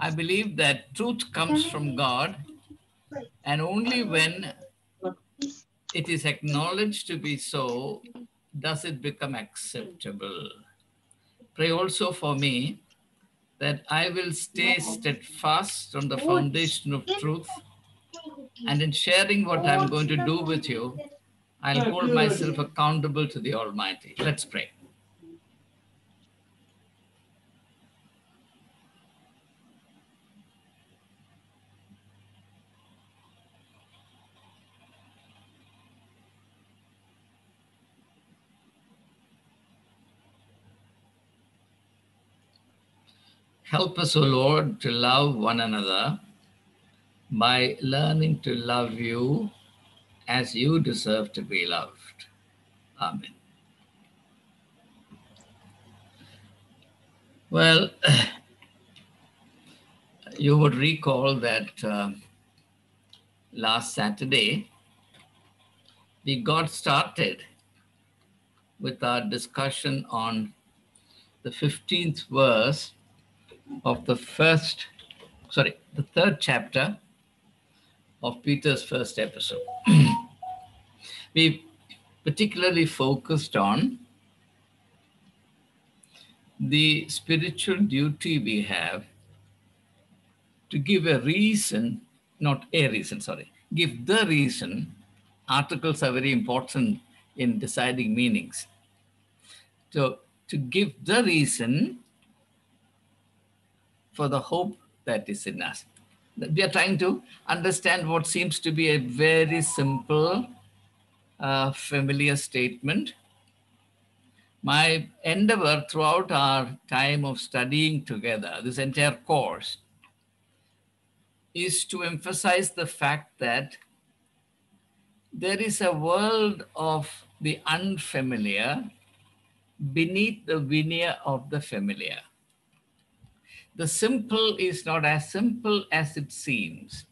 I believe that truth comes from God, and only when it is acknowledged to be so does it become acceptable. Pray also for me that I will stay steadfast on the foundation of truth, and in sharing what I'm going to do with you, I'll hold myself accountable to the Almighty. Let's pray. Help us, O Lord, to love one another by learning to love you as you deserve to be loved. Amen. Well, you would recall that last Saturday we got started with our discussion on the 15th verse of the third chapter of Peter's first epistle. We particularly focused on the spiritual duty we have to give a reason, not a reason, sorry, give the reason. Articles are very important in deciding meanings. So, to give the reason for the hope that is in us. We are trying to understand what seems to be a very simple, familiar statement. My endeavor throughout our time of studying together, this entire course, is to emphasize the fact that there is a world of the unfamiliar beneath the veneer of the familiar. The simple is not as simple as it seems.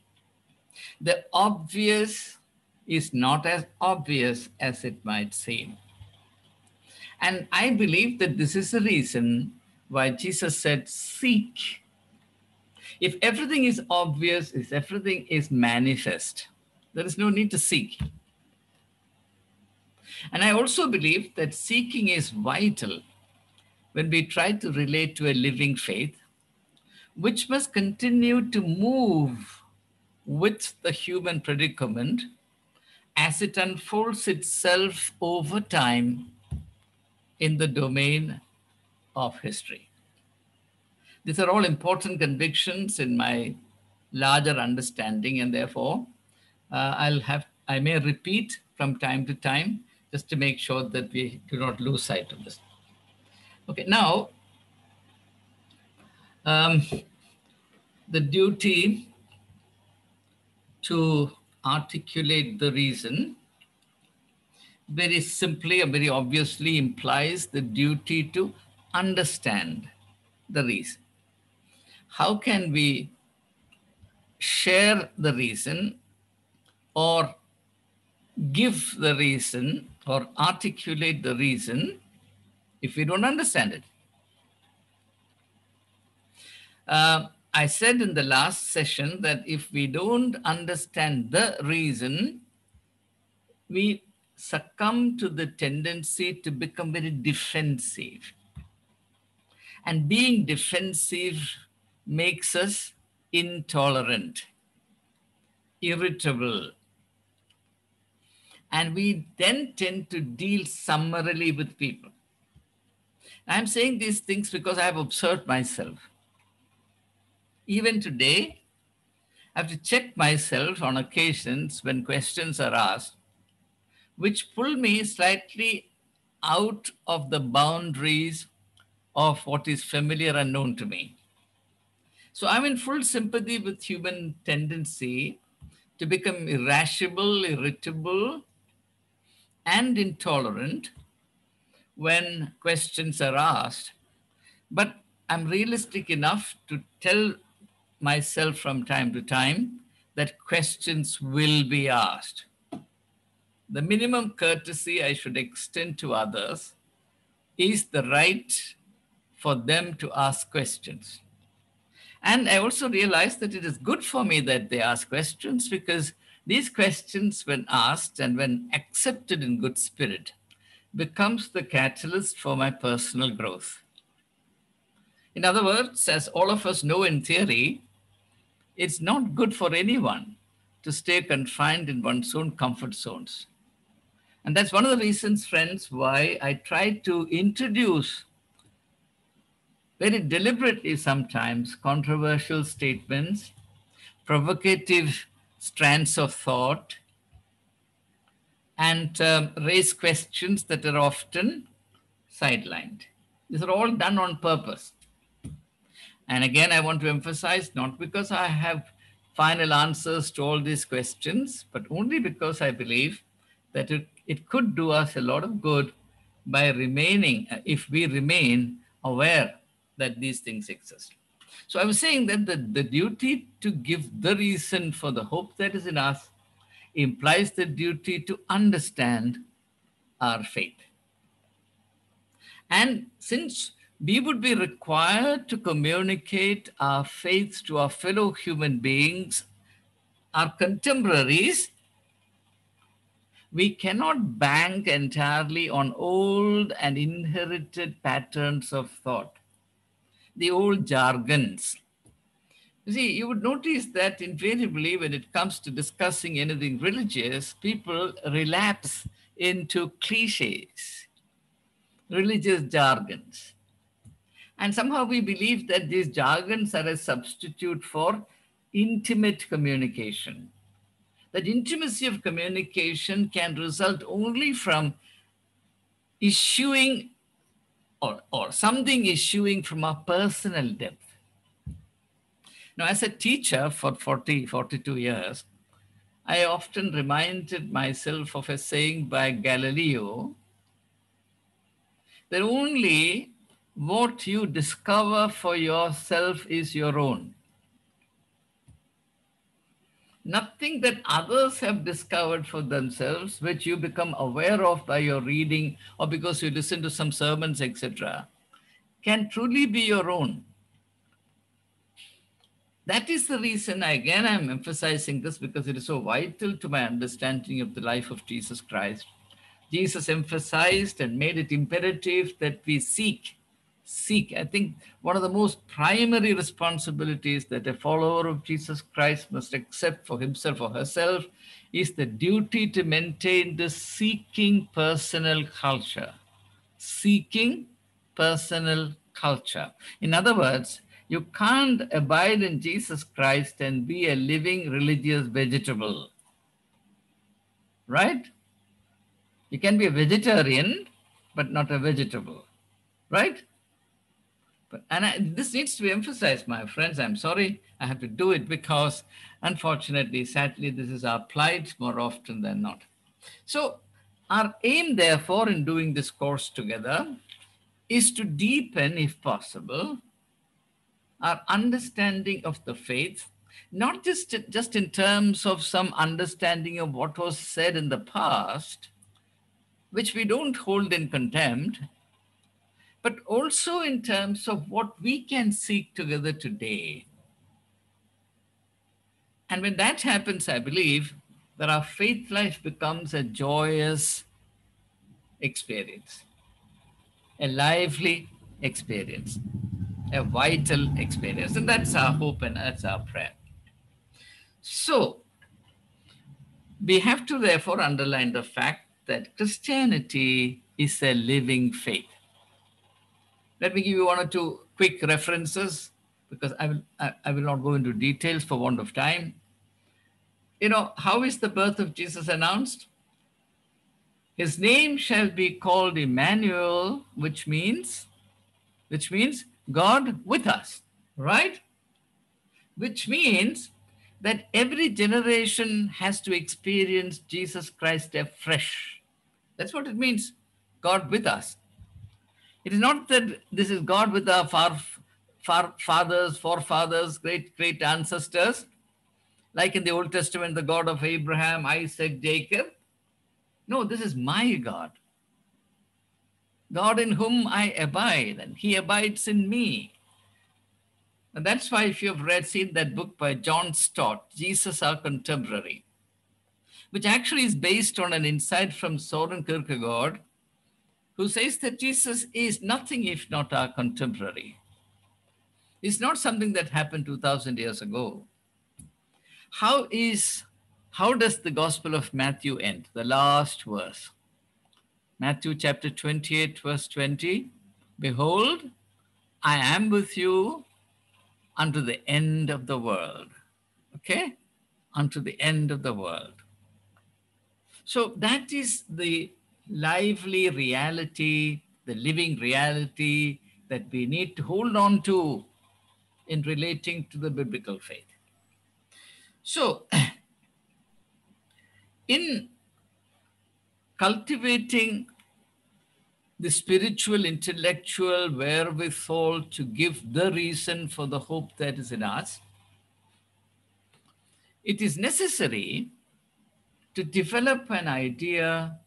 The obvious is not as obvious as it might seem. And I believe that this is the reason why Jesus said, seek. If everything is obvious, if everything is manifest, there is no need to seek. And I also believe that seeking is vital when we try to relate to a living faith, which must continue to move with the human predicament as it unfolds itself over time in the domain of history. These are all important convictions in my larger understanding, and therefore I may repeat from time to time just to make sure that we do not lose sight of this. Okay, now the duty to articulate the reason very simply and very obviously implies the duty to understand the reason. How can we share the reason or give the reason or articulate the reason if we don't understand it? I said in the last session that if we don't understand the reason, we succumb to the tendency to become very defensive. And being defensive makes us intolerant, irritable. And we then tend to deal summarily with people. I'm saying these things because I have observed myself. Even today, I have to check myself on occasions when questions are asked, which pull me slightly out of the boundaries of what is familiar and known to me. So I'm in full sympathy with human tendency to become irascible, irritable, and intolerant when questions are asked. But I'm realistic enough to tell myself from time to time that questions will be asked. The minimum courtesy I should extend to others is the right for them to ask questions. And I also realized that it is good for me that they ask questions, because these questions, when asked and when accepted in good spirit, becomes the catalyst for my personal growth. In other words, as all of us know in theory, it's not good for anyone to stay confined in one's own comfort zones. And that's one of the reasons, friends, why I try to introduce very deliberately sometimes controversial statements, provocative strands of thought, and raise questions that are often sidelined. These are all done on purpose. And again, I want to emphasize, not because I have final answers to all these questions, but only because I believe that it could do us a lot of good by remaining, if we remain aware that these things exist. So I was saying that the duty to give the reason for the hope that is in us implies the duty to understand our faith. And since we would be required to communicate our faith to our fellow human beings, our contemporaries, we cannot bank entirely on old and inherited patterns of thought, the old jargons. You see, you would notice that invariably when it comes to discussing anything religious, people relapse into cliches, religious jargons. And somehow we believe that these jargons are a substitute for intimate communication. That intimacy of communication can result only from issuing or something issuing from our personal depth. Now, as a teacher for 42 years, I often reminded myself of a saying by Galileo that only what you discover for yourself is your own. Nothing that others have discovered for themselves, which you become aware of by your reading or because you listen to some sermons, etc., can truly be your own. That is the reason, again, I'm emphasizing this because it is so vital to my understanding of the life of Jesus Christ. Jesus emphasized and made it imperative that we seek. I think one of the most primary responsibilities that a follower of Jesus Christ must accept for himself or herself is the duty to maintain the seeking personal culture. Seeking personal culture. In other words, you can't abide in Jesus Christ and be a living religious vegetable, right? You can be a vegetarian, but not a vegetable, right? This needs to be emphasized, my friends. I'm sorry I have to do it because, unfortunately, sadly, this is our plight more often than not. So, our aim, therefore, in doing this course together is to deepen, if possible, our understanding of the faith, not just in terms of some understanding of what was said in the past, which we don't hold in contempt, but also in terms of what we can seek together today. And when that happens, I believe that our faith life becomes a joyous experience, a lively experience, a vital experience. And that's our hope and that's our prayer. So, we have to therefore underline the fact that Christianity is a living faith. Let me give you one or two quick references because I will not go into details for want of time. You know, how is the birth of Jesus announced? His name shall be called Emmanuel, which means God with us, right? Which means that every generation has to experience Jesus Christ afresh. That's what it means, God with us. It is not that this is God with our forefathers, great ancestors, like in the Old Testament, the God of Abraham, Isaac, Jacob. No, this is my God. God in whom I abide, and he abides in me. And that's why, if you've seen that book by John Stott, Jesus Our Contemporary, which actually is based on an insight from Soren Kierkegaard, who says that Jesus is nothing if not our contemporary. It's not something that happened 2000 years ago. How is how does the Gospel of Matthew end? The last verse. Matthew chapter 28, verse 20. Behold, I am with you unto the end of the world. Okay? Unto the end of the world. So that is the lively reality, the living reality that we need to hold on to in relating to the biblical faith. So, in cultivating the spiritual, intellectual wherewithal to give the reason for the hope that is in us, it is necessary to develop an idea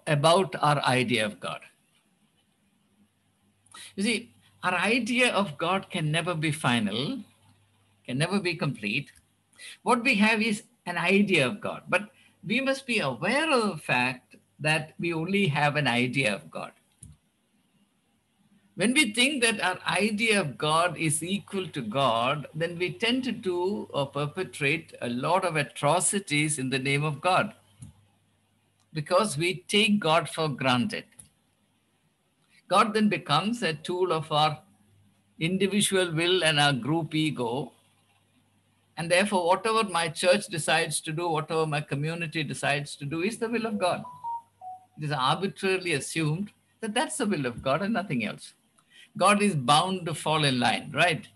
about our idea of God. You see, our idea of God can never be final, can never be complete. What we have is an idea of God, but we must be aware of the fact that we only have an idea of God. When we think that our idea of God is equal to God, then we tend to do or perpetrate a lot of atrocities in the name of God because we take God for granted. God then becomes a tool of our individual will and our group ego. And therefore, whatever my church decides to do, whatever my community decides to do, is the will of God. It is arbitrarily assumed that that's the will of God and nothing else. God is bound to fall in line, right?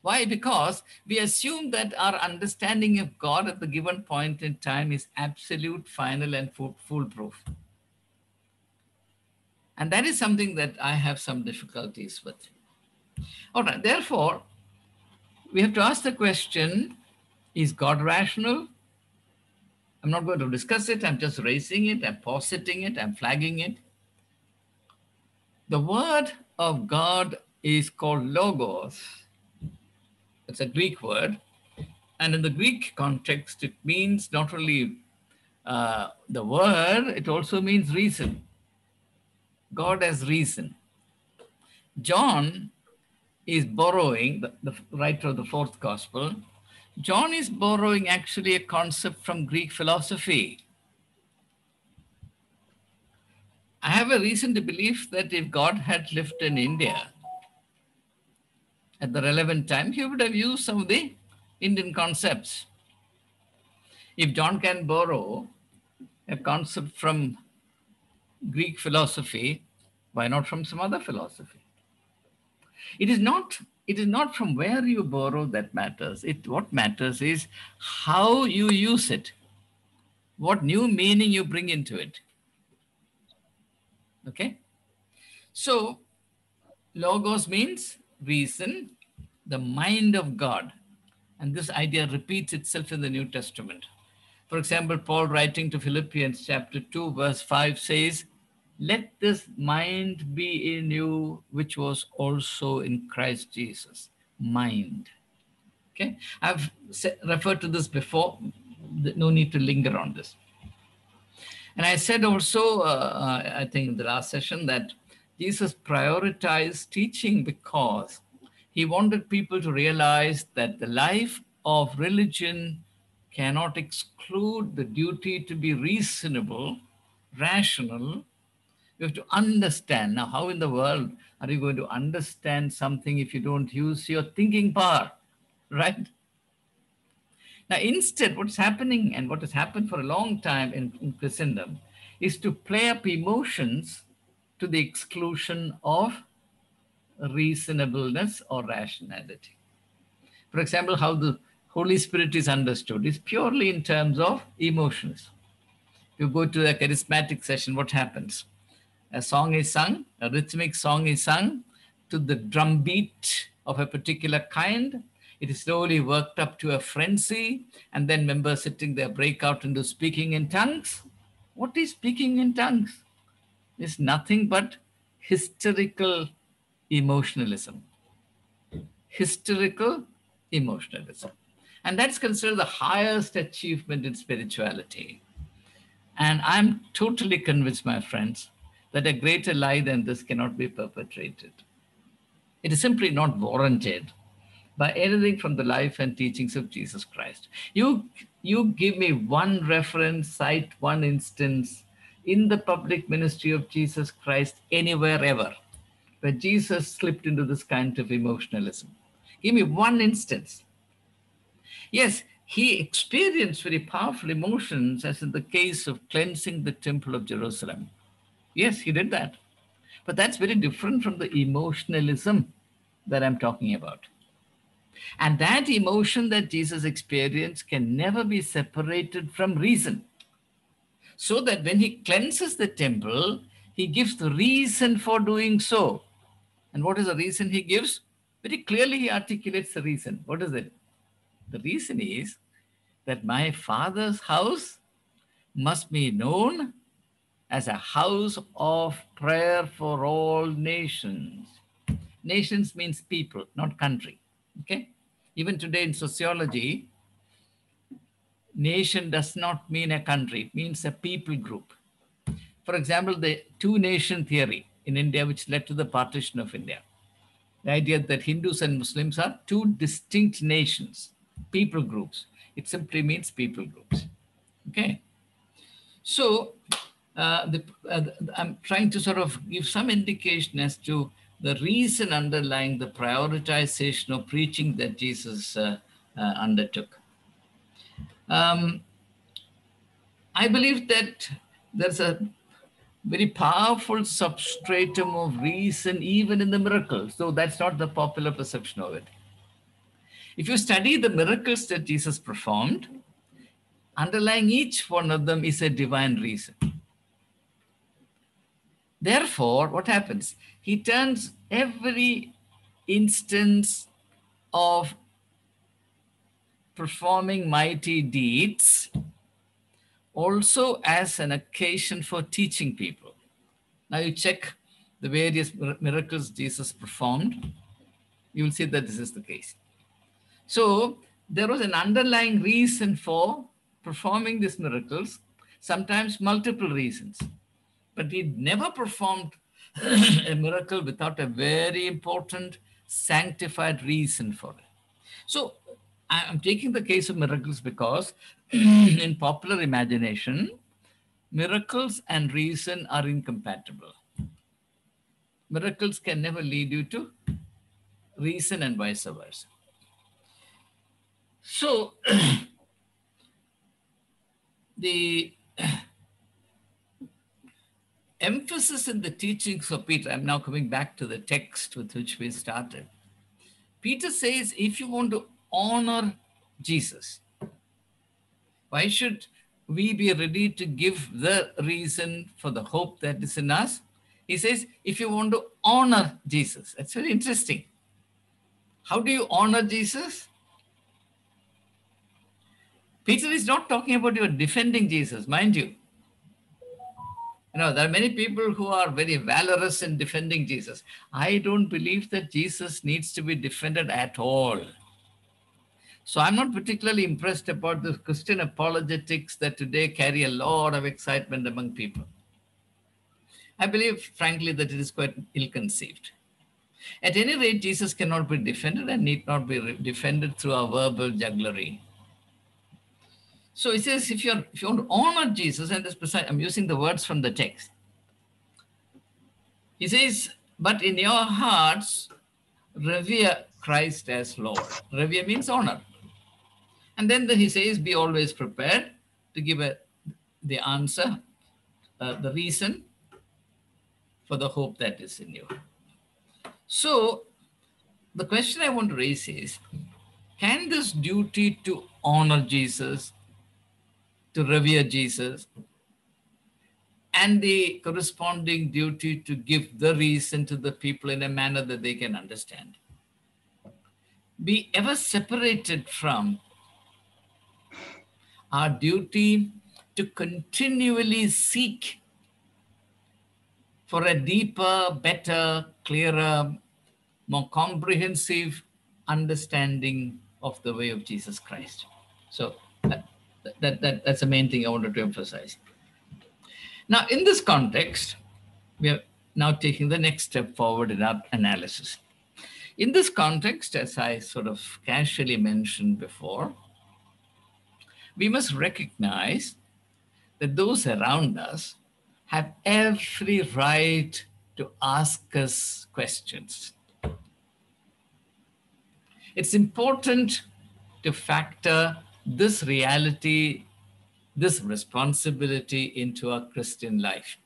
Why? Because we assume that our understanding of God at the given point in time is absolute, final, and foolproof. And that is something that I have some difficulties with. All right, therefore, we have to ask the question, is God rational? I'm not going to discuss it. I'm just raising it. I'm positing it. I'm flagging it. The word of God is called logos. It's a Greek word. And in the Greek context, it means not only the word, it also means reason. God has reason. John is borrowing, the writer of the fourth gospel, John is borrowing actually a concept from Greek philosophy. I have a reason to believe that if God had lived in India at the relevant time, he would have used some of the Indian concepts. If John can borrow a concept from Greek philosophy, why not from some other philosophy? It is not from where you borrow that matters. What matters is how you use it, what new meaning you bring into it. Okay? So, logos means reason, the mind of God. And this idea repeats itself in the New Testament. For example, Paul writing to Philippians chapter 2, verse 5 says, let this mind be in you, which was also in Christ Jesus. Mind. Okay? I've referred to this before. No need to linger on this. And I said also, I think in the last session, that Jesus prioritized teaching because he wanted people to realize that the life of religion cannot exclude the duty to be reasonable, rational. You have to understand. Now, how in the world are you going to understand something if you don't use your thinking power, right? Now, instead, what's happening and what has happened for a long time in Christendom is to play up emotions to the exclusion of reasonableness or rationality. For example, how the Holy Spirit is understood is purely in terms of emotions. You go to a charismatic session, what happens? A song is sung, a rhythmic song is sung to the drum beat of a particular kind. It is slowly worked up to a frenzy, and then members sitting there break out into speaking in tongues. What is speaking in tongues? is nothing but hysterical emotionalism. Hysterical emotionalism. And that's considered the highest achievement in spirituality. And I'm totally convinced, my friends, that a greater lie than this cannot be perpetrated. It is simply not warranted by anything from the life and teachings of Jesus Christ. You give me one reference, cite one instance in the public ministry of Jesus Christ anywhere ever where Jesus slipped into this kind of emotionalism. Give me one instance. Yes, he experienced very powerful emotions, as in the case of cleansing the temple of Jerusalem. Yes, he did that. But that's very different from the emotionalism that I'm talking about. And that emotion that Jesus experienced can never be separated from reason. So that when he cleanses the temple, he gives the reason for doing so. And what is the reason he gives? Very clearly, he articulates the reason. What is it? The reason is that my Father's house must be known as a house of prayer for all nations. Nations means people, not country. Okay? Even today in sociology, nation does not mean a country, it means a people group. For example, the two nation theory in India, which led to the partition of India. The idea that Hindus and Muslims are two distinct nations, people groups. It simply means people groups. Okay. So I'm trying to sort of give some indication as to the reason underlying the prioritization of preaching that Jesus undertook. I believe that there's a very powerful substratum of reason even in the miracles, though that's not the popular perception of it. If you study the miracles that Jesus performed, underlying each one of them is a divine reason. Therefore, what happens? He turns every instance of performing mighty deeds also as an occasion for teaching people. Now, you check the various miracles Jesus performed, you will see that this is the case. So, there was an underlying reason for performing these miracles, sometimes multiple reasons. But he never performed a miracle without a very important sanctified reason for it. So I'm taking the case of miracles because in popular imagination, miracles and reason are incompatible. Miracles can never lead you to reason and vice versa. So the emphasis in the teachings of Peter, I'm now coming back to the text with which we started. Peter says, if you want to honor Jesus, why should we be ready to give the reason for the hope that is in us? He says, if you want to honor Jesus, that's very interesting. How do you honor Jesus? Peter is not talking about you defending Jesus, mind you. You know, there are many people who are very valorous in defending Jesus. I don't believe that Jesus needs to be defended at all. So I'm not particularly impressed about the Christian apologetics that today carry a lot of excitement among people. I believe, frankly, that it is quite ill-conceived. At any rate, Jesus cannot be defended and need not be defended through our verbal jugglery. So he says, if you want to honor Jesus, and this precise, I'm using the words from the text. He says, but in your hearts, revere Christ as Lord. Revere means honor. And then he says, be always prepared to give the answer, the reason for the hope that is in you. So the question I want to raise is, can this duty to honor Jesus, to revere Jesus, and the corresponding duty to give the reason to the people in a manner that they can understand, be ever separated from our duty to continually seek for a deeper, better, clearer, more comprehensive understanding of the way of Jesus Christ. So that's the main thing I wanted to emphasize. Now, in this context, we are now taking the next step forward in our analysis. In this context, as I sort of casually mentioned before, we must recognize that those around us have every right to ask us questions. It's important to factor this reality, this responsibility into our Christian life.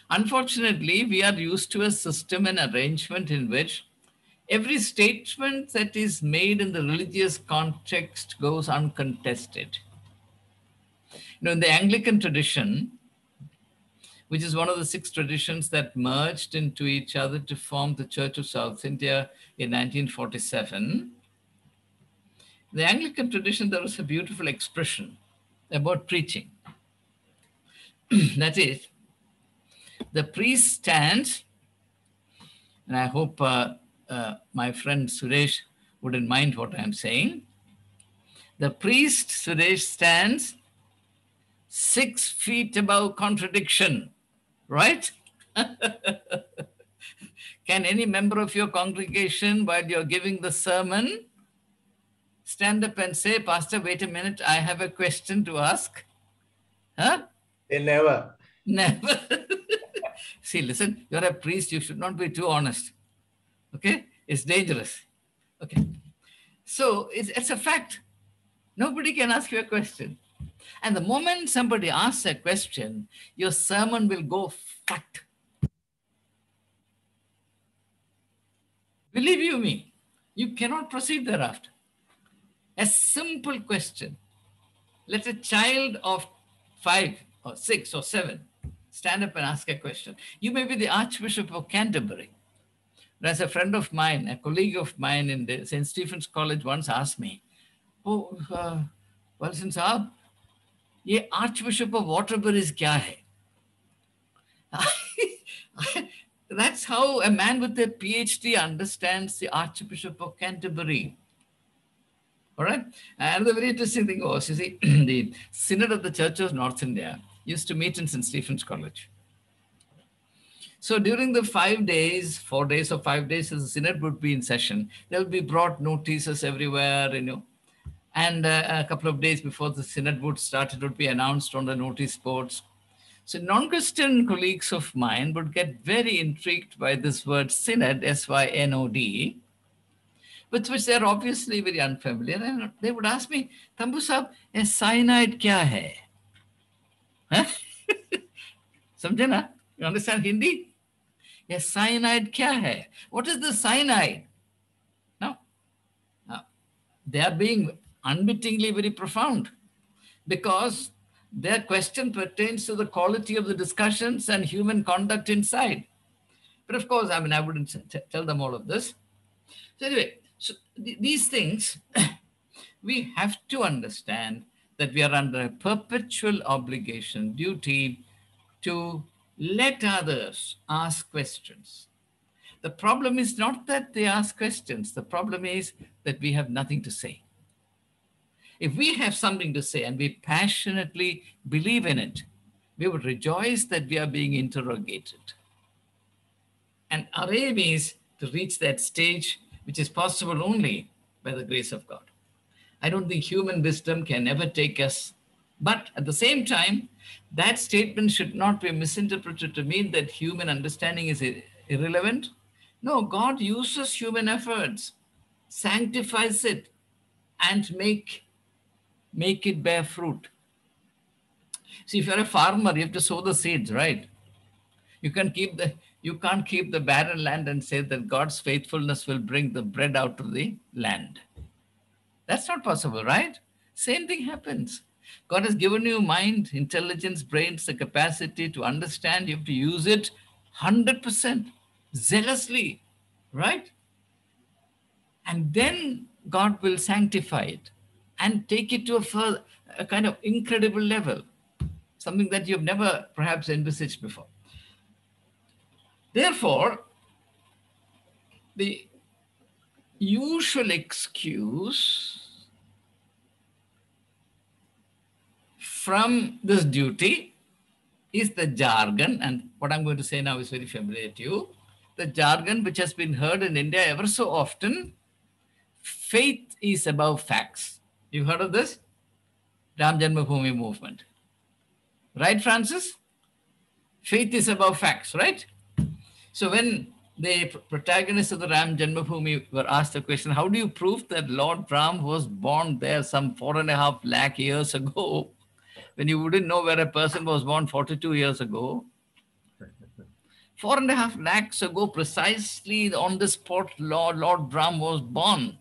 Unfortunately, we are used to a system and arrangement in which every statement that is made in the religious context goes uncontested. In the Anglican tradition, which is one of the 6 traditions that merged into each other to form the Church of South India in 1947, the Anglican tradition, there is a beautiful expression about preaching. That is, the priest stands, and I hope my friend Suresh wouldn't mind what I'm saying. The priest, Suresh, stands 6 feet above contradiction, right? Can any member of your congregation, while you're giving the sermon, stand up and say, Pastor, wait a minute, I have a question to ask? Huh? Never. Never. See, listen, you're a priest, you should not be too honest. Okay? It's dangerous. Okay. So it's a fact. Nobody can ask you a question. And the moment somebody asks a question, your sermon will go flat. Believe you me, you cannot proceed thereafter. A simple question. Let a child of 5 or 6 or 7 stand up and ask a question. You may be the Archbishop of Canterbury. As a friend of mine, a colleague of mine in the St. Stephen's College once asked me, "Oh, Valson साहब, ये Archbishop of Waterbury क्या है?" That's how a man with a PhD understands the Archbishop of Canterbury. All right. And the very interesting thing was, you see, the Synod of the Church of North India used to meet in St. Stephen's College. So during the 5 days, 4 days or 5 days, as the Synod would be in session, there will be broad notices everywhere, and a couple of days before the Synod would start, it would be announced on the notice boards. So non-Christian colleagues of mine would get very intrigued by this word Synod, S-Y-N-O-D, with which they're obviously very unfamiliar. And they would ask me, Thampu sahab, a cyanide kya hai? Huh? Samjhe na? You understand Hindi? A cyanide kya hai? What is the cyanide? Now, they are being unwittingly very profound, because their question pertains to the quality of the discussions and human conduct inside. But of course, I wouldn't tell them all of this. So anyway, these things, we have to understand that we are under a perpetual obligation, duty, to let others ask questions. The problem is not that they ask questions. The problem is that we have nothing to say. If we have something to say and we passionately believe in it, we would rejoice that we are being interrogated. And our aim is to reach that stage, which is possible only by the grace of God. I don't think human wisdom can ever take us. But at the same time, that statement should not be misinterpreted to mean that human understanding is irrelevant. No, God uses human efforts, sanctifies it, and make it bear fruit. See, if you're a farmer, you have to sow the seeds, right? You can't keep the barren land and say that God's faithfulness will bring the bread out of the land. That's not possible, right? Same thing happens. God has given you mind, intelligence, brains, the capacity to understand. You have to use it 100%, zealously, right? And then God will sanctify it and take it to a kind of incredible level. something that you've never perhaps envisaged before. Therefore, the usual excuse from this duty is the jargon, and what I'm going to say now is very familiar to you. The jargon which has been heard in India ever so often: faith is above facts. You've heard of this? Ram Janmabhoomi movement. Right, Francis? Faith is above facts, right? So when the protagonists of the Ram Janmabhoomi were asked the question, how do you prove that Lord Ram was born there some 4.5 lakh years ago, when you wouldn't know where a person was born 42 years ago? 4.5 lakhs ago, precisely on the spot, Lord Ram was born.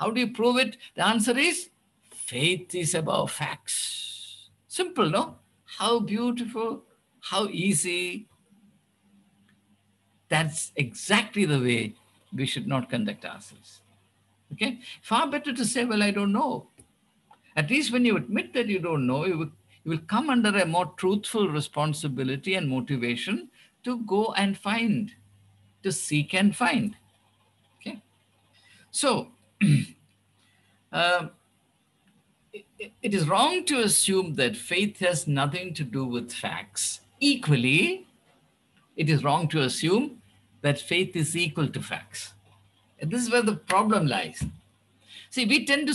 How do you prove it? The answer is faith is above facts. Simple, no? How beautiful, how easy. That's exactly the way we should not conduct ourselves. Okay? Far better to say, well, I don't know. At least when you admit that you don't know, you will come under a more truthful responsibility and motivation to go and find, to seek and find. Okay? So, it is wrong to assume that faith has nothing to do with facts. Equally, it is wrong to assume that faith is equal to facts. And this is where the problem lies. See, we tend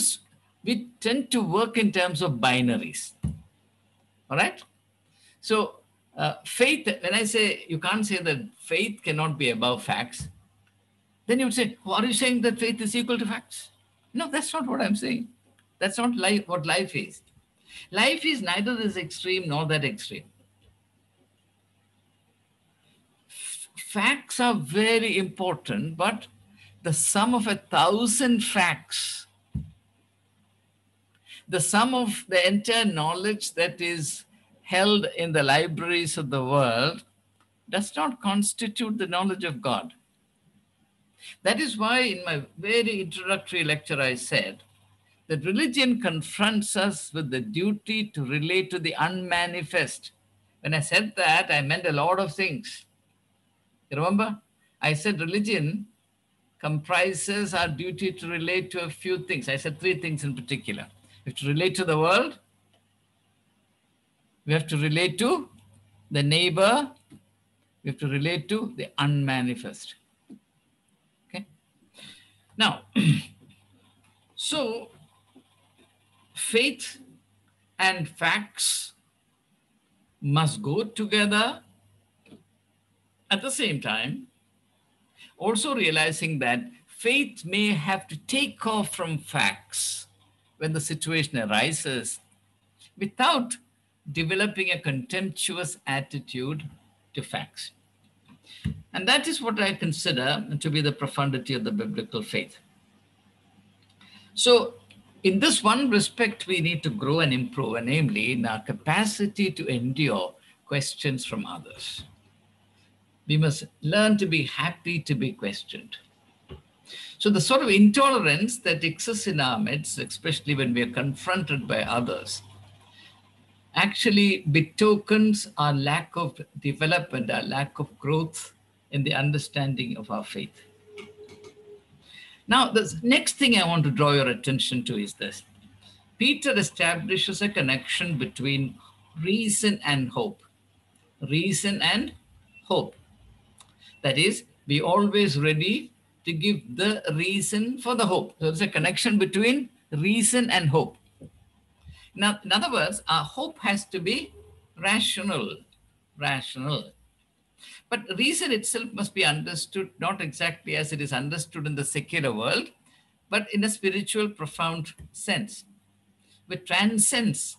to work in terms of binaries. All right? So, faith, when I say, you can't say that faith cannot be above facts, then you would say, well, are you saying that faith is equal to facts? No, that's not what I'm saying. That's not what life is. Life is neither this extreme nor that extreme. Facts are very important, but the sum of 1,000 facts, the sum of the entire knowledge that is held in the libraries of the world, does not constitute the knowledge of God. That is why in my very introductory lecture I said that religion confronts us with the duty to relate to the unmanifest. When I said that, I meant a lot of things. You remember? I said religion comprises our duty to relate to a few things. I said 3 things in particular. We have to relate to the world. We have to relate to the neighbor. We have to relate to the unmanifest. Okay? Now, so faith and facts must go together at the same time, also realizing that faith may have to take off from facts when the situation arises without developing a contemptuous attitude to facts. And that is what I consider to be the profundity of the biblical faith. So, in this one respect, we need to grow and improve, and namely in our capacity to endure questions from others. We must learn to be happy to be questioned. So the sort of intolerance that exists in our midst, especially when we are confronted by others, actually betokens our lack of development, our lack of growth in the understanding of our faith. Now, the next thing I want to draw your attention to is this. Peter establishes a connection between reason and hope. Reason and hope. That is, be always ready to give the reason for the hope. So there's a connection between reason and hope. Now, in other words, our hope has to be rational. Rational. But reason itself must be understood not exactly as it is understood in the secular world, but in a spiritual, profound sense, which transcends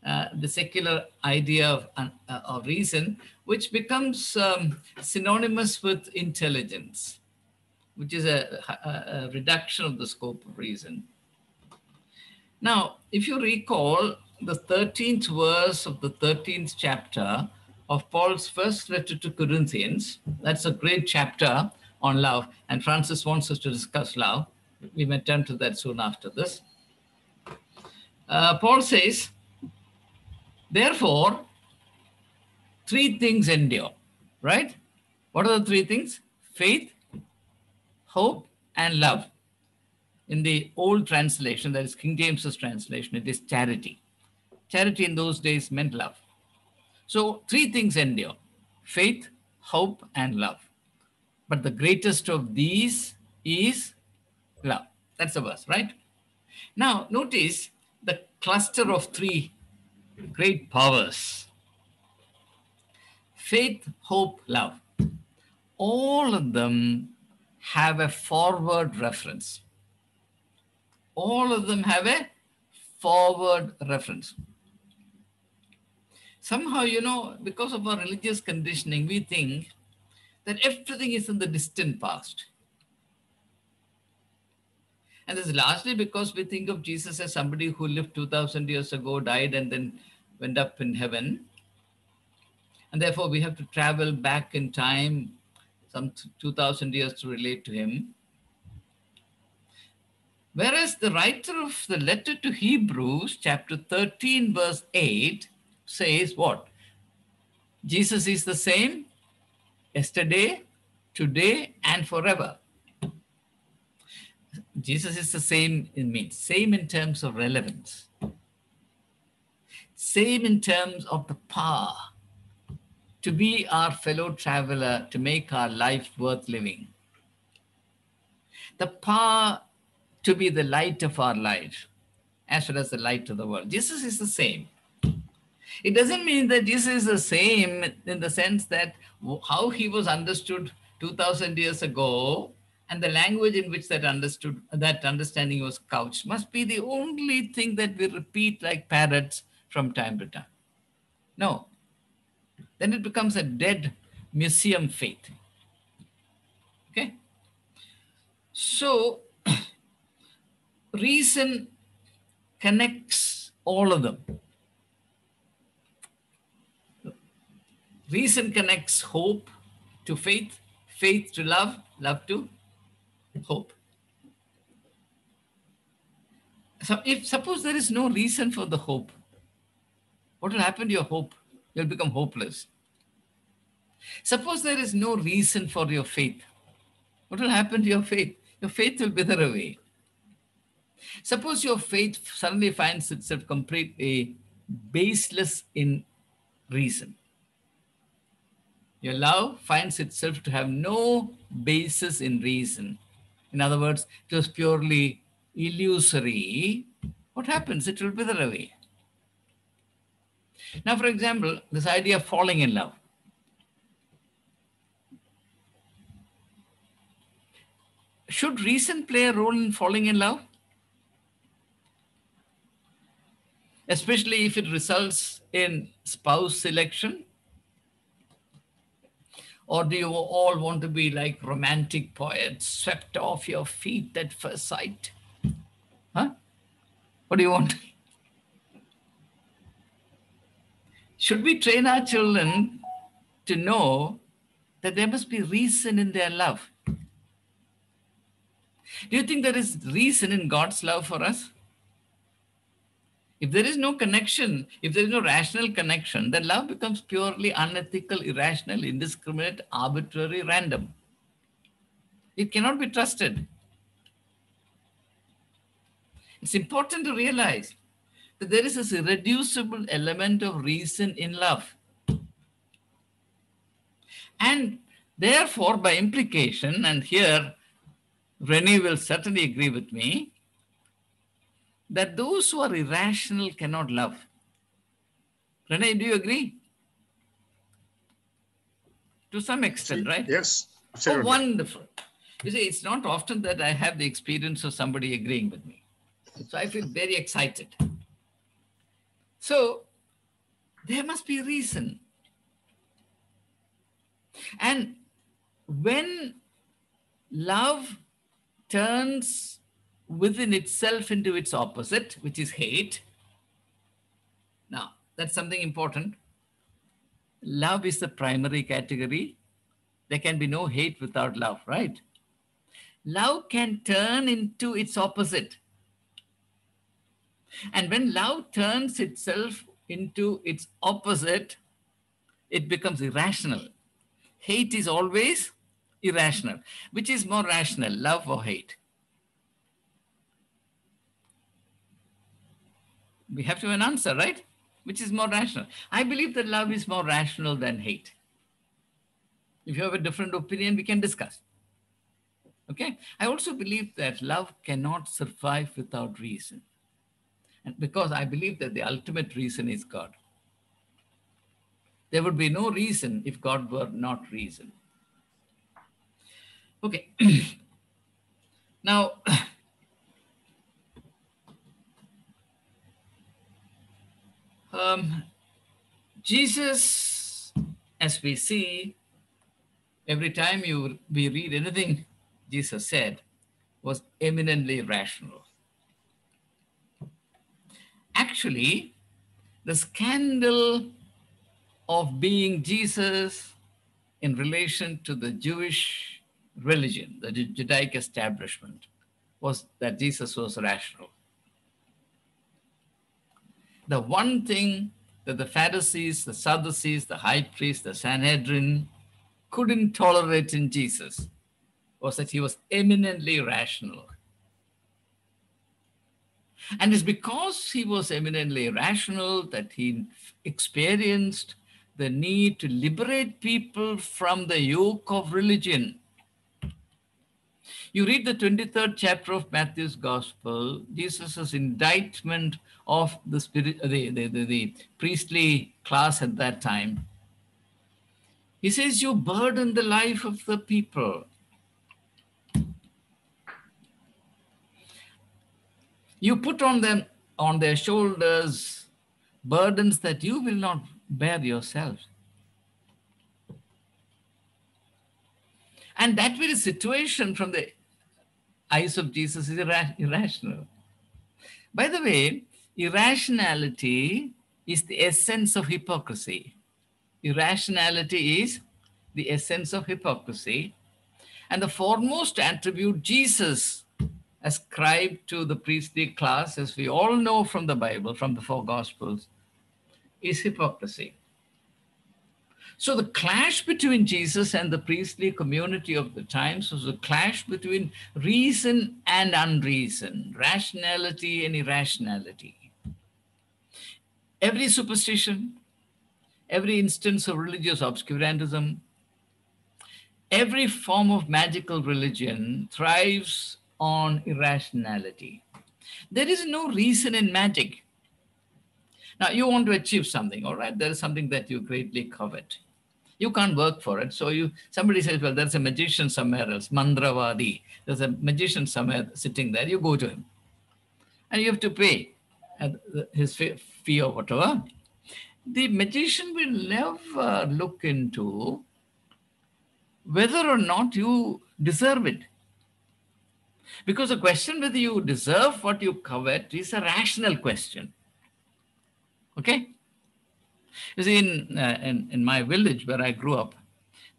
the secular idea of reason, which becomes synonymous with intelligence, which is a reduction of the scope of reason. Now, if you recall the 13th verse of the 13th chapter of Paul's first letter to Corinthians, that's a great chapter on love, and Francis wants us to discuss love. We may turn to that soon after this. Paul says, Therefore, three things endure, right? What are the three things? Faith, hope, and love. In the old translation, that is King James's translation, it is charity. Charity in those days meant love. So three things endure: faith, hope, and love. But the greatest of these is love. That's the verse, right? Now, notice the cluster of three great powers: faith, hope, love. All of them have a forward reference. All of them have a forward reference. Somehow, because of our religious conditioning, we think that everything is in the distant past. And this is largely because we think of Jesus as somebody who lived 2000 years ago, died, and then went up in heaven. And therefore, we have to travel back in time some 2000 years to relate to him. Whereas the writer of the letter to Hebrews, chapter 13, verse 8, says what? Jesus is the same yesterday, today, and forever. Jesus is the same, it means same in terms of relevance, same in terms of the power to be our fellow traveler, to make our life worth living, the power to be the light of our life, as well as the light of the world. Jesus is the same. It doesn't mean that Jesus is the same in the sense that how he was understood 2000 years ago and the language in which that understanding was couched must be the only thing that we repeat like parrots from time to time. No. Then it becomes a dead museum faith. Okay? So, reason connects all of them. Reason connects hope to faith, faith to love, love to hope. So if suppose there is no reason for the hope, what will happen to your hope? You'll become hopeless. Suppose there is no reason for your faith, what will happen to your faith? Your faith will wither away. Suppose your faith suddenly finds itself completely baseless in reason. Your love finds itself to have no basis in reason. In other words, it was purely illusory. What happens? It will wither away. Now, for example, this idea of falling in love. Should reason play a role in falling in love? Especially if it results in spouse selection? Or do you all want to be like romantic poets, swept off your feet at first sight? Huh? What do you want? Should we train our children to know that there must be reason in their love? Do you think there is reason in God's love for us? If there is no connection, if there is no rational connection, then love becomes purely unethical, irrational, indiscriminate, arbitrary, random. It cannot be trusted. It's important to realize that there is this irreducible element of reason in love. And therefore, by implication, and here Rennie will certainly agree with me, that those who are irrational cannot love. Renee, do you agree? To some extent, right? Yes, absolutely. Oh, wonderful. You see, it's not often that I have the experience of somebody agreeing with me. So I feel very excited. So there must be a reason. And when love turns within itself into its opposite, which is hate, now that's something important. Love is the primary category. There can be no hate without love, right? Love can turn into its opposite. And when love turns itself into its opposite, it becomes irrational. Hate is always irrational. Which is more rational, love or hate? We have to have an answer, right? Which is more rational? I believe that love is more rational than hate. If you have a different opinion, we can discuss. Okay? I also believe that love cannot survive without reason. And because I believe that the ultimate reason is God. There would be no reason if God were not reason. Okay. Now, um, Jesus, as we see, every time we read anything Jesus said, was eminently rational. Actually, the scandal of being Jesus in relation to the Jewish religion, the Judaic establishment, was that Jesus was rational. The one thing that the Pharisees, the Sadducees, the high priest, the Sanhedrin couldn't tolerate in Jesus was that he was eminently rational. And it's because he was eminently rational that he experienced the need to liberate people from the yoke of religion. You read the 23rd chapter of Matthew's Gospel, Jesus' indictment of the spirit, the priestly class at that time. He says, "You burden the life of the people. You put on them, on their shoulders, burdens that you will not bear yourselves." And that very situation from the eyes of Jesus is irrational. By the way, irrationality is the essence of hypocrisy. Irrationality is the essence of hypocrisy. And the foremost attribute Jesus ascribed to the priestly class, as we all know from the Bible, from the four Gospels, is hypocrisy. So the clash between Jesus and the priestly community of the times was a clash between reason and unreason, rationality and irrationality. Every superstition, every instance of religious obscurantism, every form of magical religion thrives on irrationality. There is no reason in magic. Now, you want to achieve something, all right? There is something that you greatly covet. You can't work for it. So somebody says, well, there's a magician somewhere else, Mandravadi. There's a magician somewhere sitting there. You go to him. And you have to pay his fee or whatever. The magician will never look into whether or not you deserve it. Because the question whether you deserve what you covet is a rational question. Okay? You see, in my village where I grew up,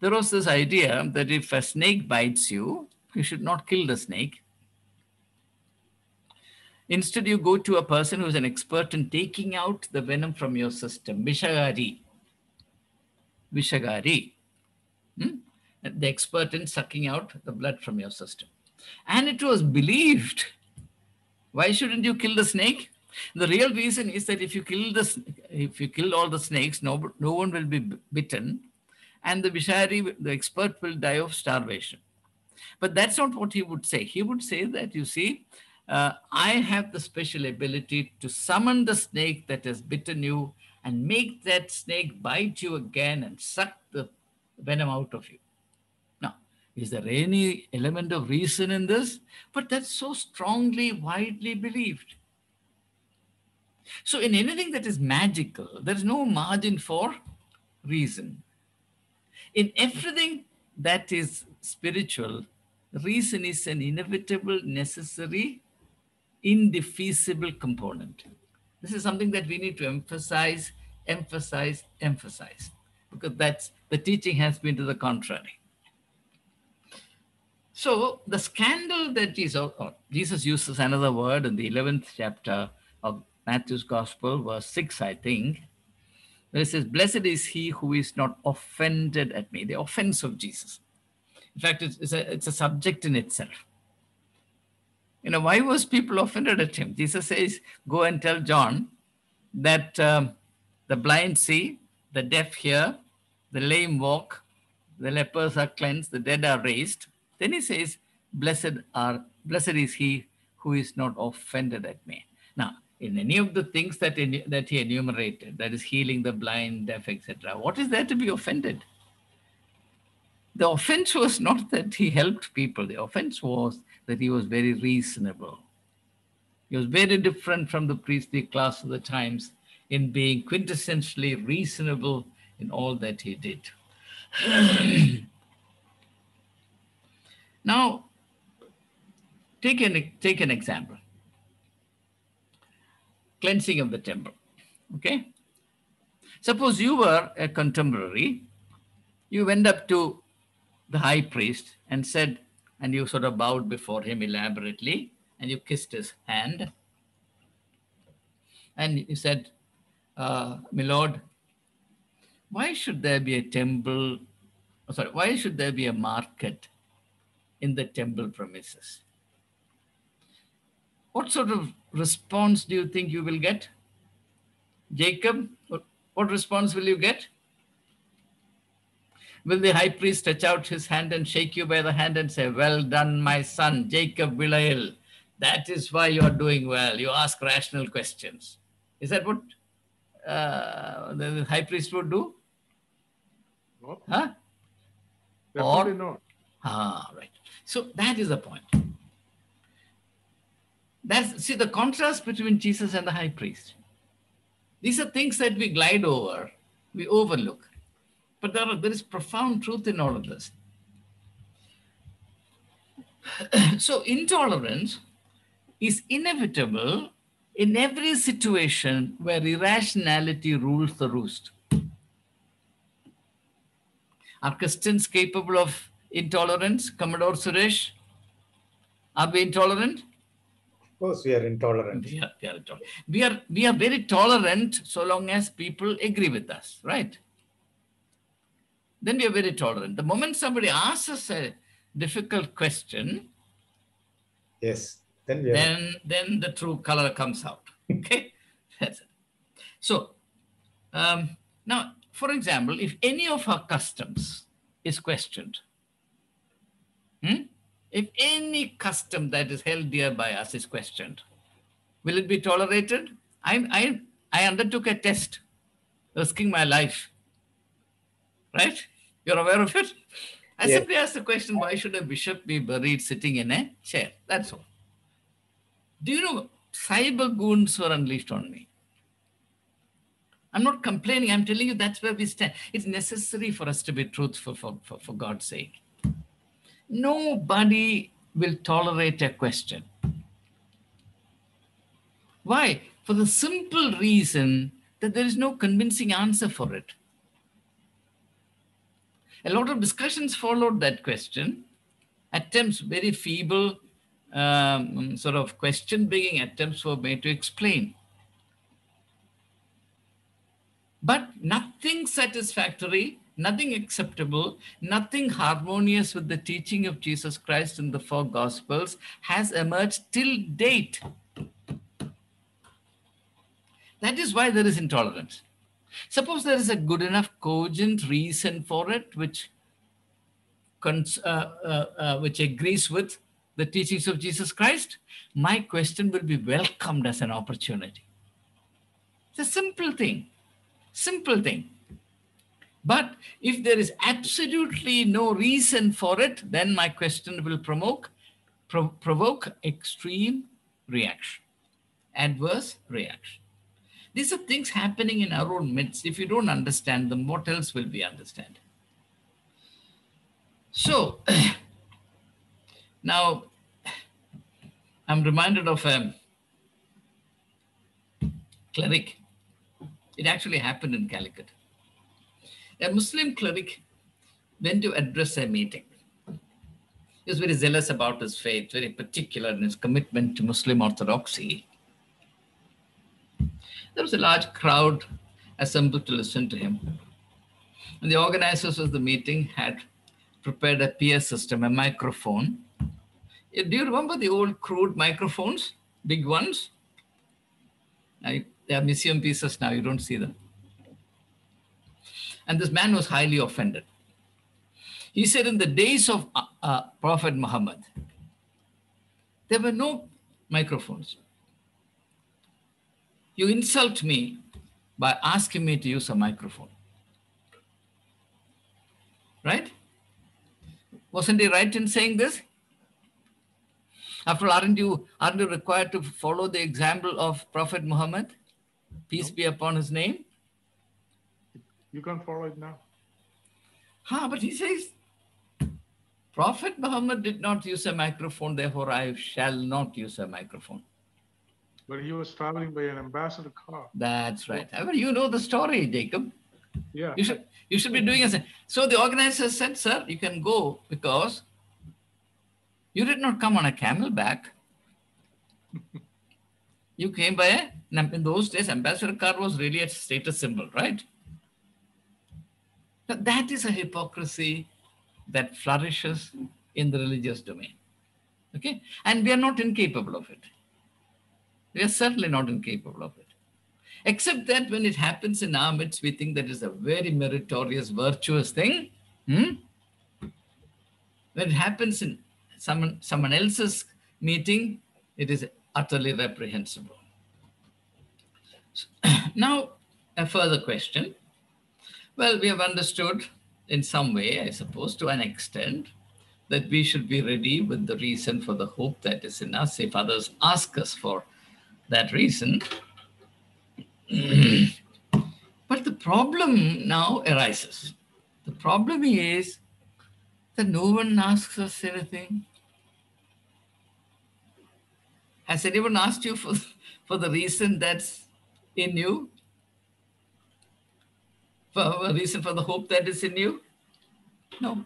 there was this idea that if a snake bites you, you should not kill the snake. Instead, you go to a person who's an expert in taking out the venom from your system, Vishagari. Vishagari. The expert in sucking out the blood from your system. And it was believed. Why shouldn't you kill the snake? The real reason is that if you kill all the snakes, no one will be bitten, and the Vishari, the expert, will die of starvation. But that's not what he would say. He would say that, you see, I have the special ability to summon the snake that has bitten you and make that snake bite you again and suck the venom out of you. Now, is there any element of reason in this? But that's so strongly, widely believed. So in anything that is magical, there is no margin for reason. In everything that is spiritual, reason is an inevitable, necessary, indefeasible component. This is something that we need to emphasize, because that's the teaching has been to the contrary. So the scandal that Jesus uses another word in the 11th chapter of Matthew's Gospel, verse 6, I think, where it says, "Blessed is he who is not offended at me," the offense of Jesus. In fact, it's a subject in itself. Why was people offended at him? Jesus says, "Go and tell John that the blind see, the deaf hear, the lame walk, the lepers are cleansed, the dead are raised." Then he says, Blessed is he who is not offended at me." Now, in any of the things that he enumerated, that is healing the blind, deaf, etc., what is there to be offended? The offense was not that he helped people. The offense was that he was very reasonable. He was very different from the priestly class of the times in being quintessentially reasonable in all that he did. Now, take an example. Cleansing of the temple. Okay? Suppose you were a contemporary. You went up to the high priest and said, and you sort of bowed before him elaborately, and you kissed his hand. And you said, "My Lord, why should there be a temple? Why should there be a market in the temple premises?" What sort of response do you think you will get? Jacob, what response will you get? Will the high priest stretch out his hand and shake you by the hand and say, "Well done, my son, Jacob Bilael. That is why you are doing well. You ask rational questions." Is that what the high priest would do? No. Huh? Definitely Or, not. right. So that is the point. See the contrast between Jesus and the high priest. These are things that we glide over, we overlook. But there is profound truth in all of this. So intolerance is inevitable in every situation where irrationality rules the roost. Are Christians capable of intolerance? Commodore Suresh, are we intolerant? Of course, we are intolerant. We are very tolerant so long as people agree with us, right? Then we are very tolerant. The moment somebody asks us a difficult question, yes, then the true color comes out. Okay, that's it. So now, for example, if any of our customs is questioned, if any custom that is held dear by us is questioned, will it be tolerated? I undertook a test, risking my life. Right? You're aware of it? I simply asked the question, why should a bishop be buried sitting in a chair? That's all. Do you know, cyber goons were unleashed on me. I'm not complaining. I'm telling you that's where we stand. It's necessary for us to be truthful for God's sake. Nobody will tolerate a question. Why? For the simple reason that there is no convincing answer for it. A lot of discussions followed that question. Attempts, very feeble sort of question-begging attempts were made to explain. But nothing satisfactory, nothing acceptable, nothing harmonious with the teaching of Jesus Christ in the four Gospels has emerged till date. That is why there is intolerance. Suppose there is a good enough cogent reason for it, which agrees with the teachings of Jesus Christ, my question will be welcomed as an opportunity. It's a simple thing. Simple thing. But if there is absolutely no reason for it, then my question will provoke extreme reaction, adverse reaction. These are things happening in our own midst. If you don't understand them, what else will we understand? So, now, I'm reminded of a cleric. It actually happened in Calicut. A Muslim cleric went to address a meeting. He was very zealous about his faith, very particular in his commitment to Muslim orthodoxy. There was a large crowd assembled to listen to him. And the organizers of the meeting had prepared a PA system, a microphone. Do you remember the old crude microphones, big ones? They are museum pieces now, you don't see them. And this man was highly offended. He said, in the days of Prophet Muhammad, there were no microphones. You insult me by asking me to use a microphone. Right? Wasn't he right in saying this? After all, aren't you required to follow the example of Prophet Muhammad? Peace be upon his name. You can't follow it now. But he says, Prophet Muhammad did not use a microphone, therefore I shall not use a microphone. But he was traveling by an ambassador car. That's right. I mean, you know the story, Jacob. Yeah. You should be doing it. So the organizer said, sir, you can go because you did not come on a camelback. You came by in those days, ambassador car was really a status symbol, right? Now, that is a hypocrisy that flourishes in the religious domain. Okay? And we are not incapable of it. We are certainly not incapable of it. Except that when it happens in our midst, we think that is a very meritorious, virtuous thing. When it happens in someone else's meeting, it is utterly reprehensible. Now, a further question. Well, we have understood in some way, I suppose, to an extent, that we should be ready with the reason for the hope that is in us if others ask us for that reason. But the problem now arises. The problem is that no one asks us anything. Has anyone asked you for the reason that's in you? For a reason for the hope that is in you? No.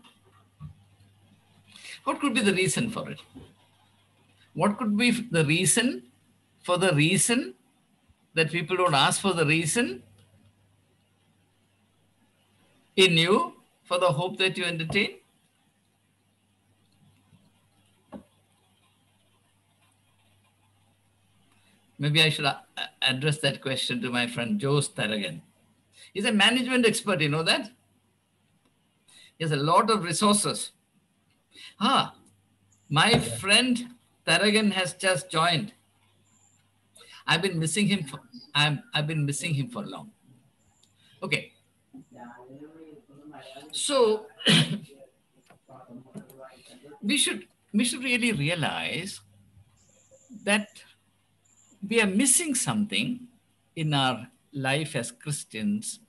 What could be the reason for it? What could be the reason for the reason that people don't ask for the reason in you for the hope that you entertain? Maybe I should address that question to my friend Joe Tharagan. He's a management expert, you know that? He has a lot of resources. My friend Tharagan has just joined. I've been missing him for long. Okay. So we should really realize that we are missing something in our life as Christians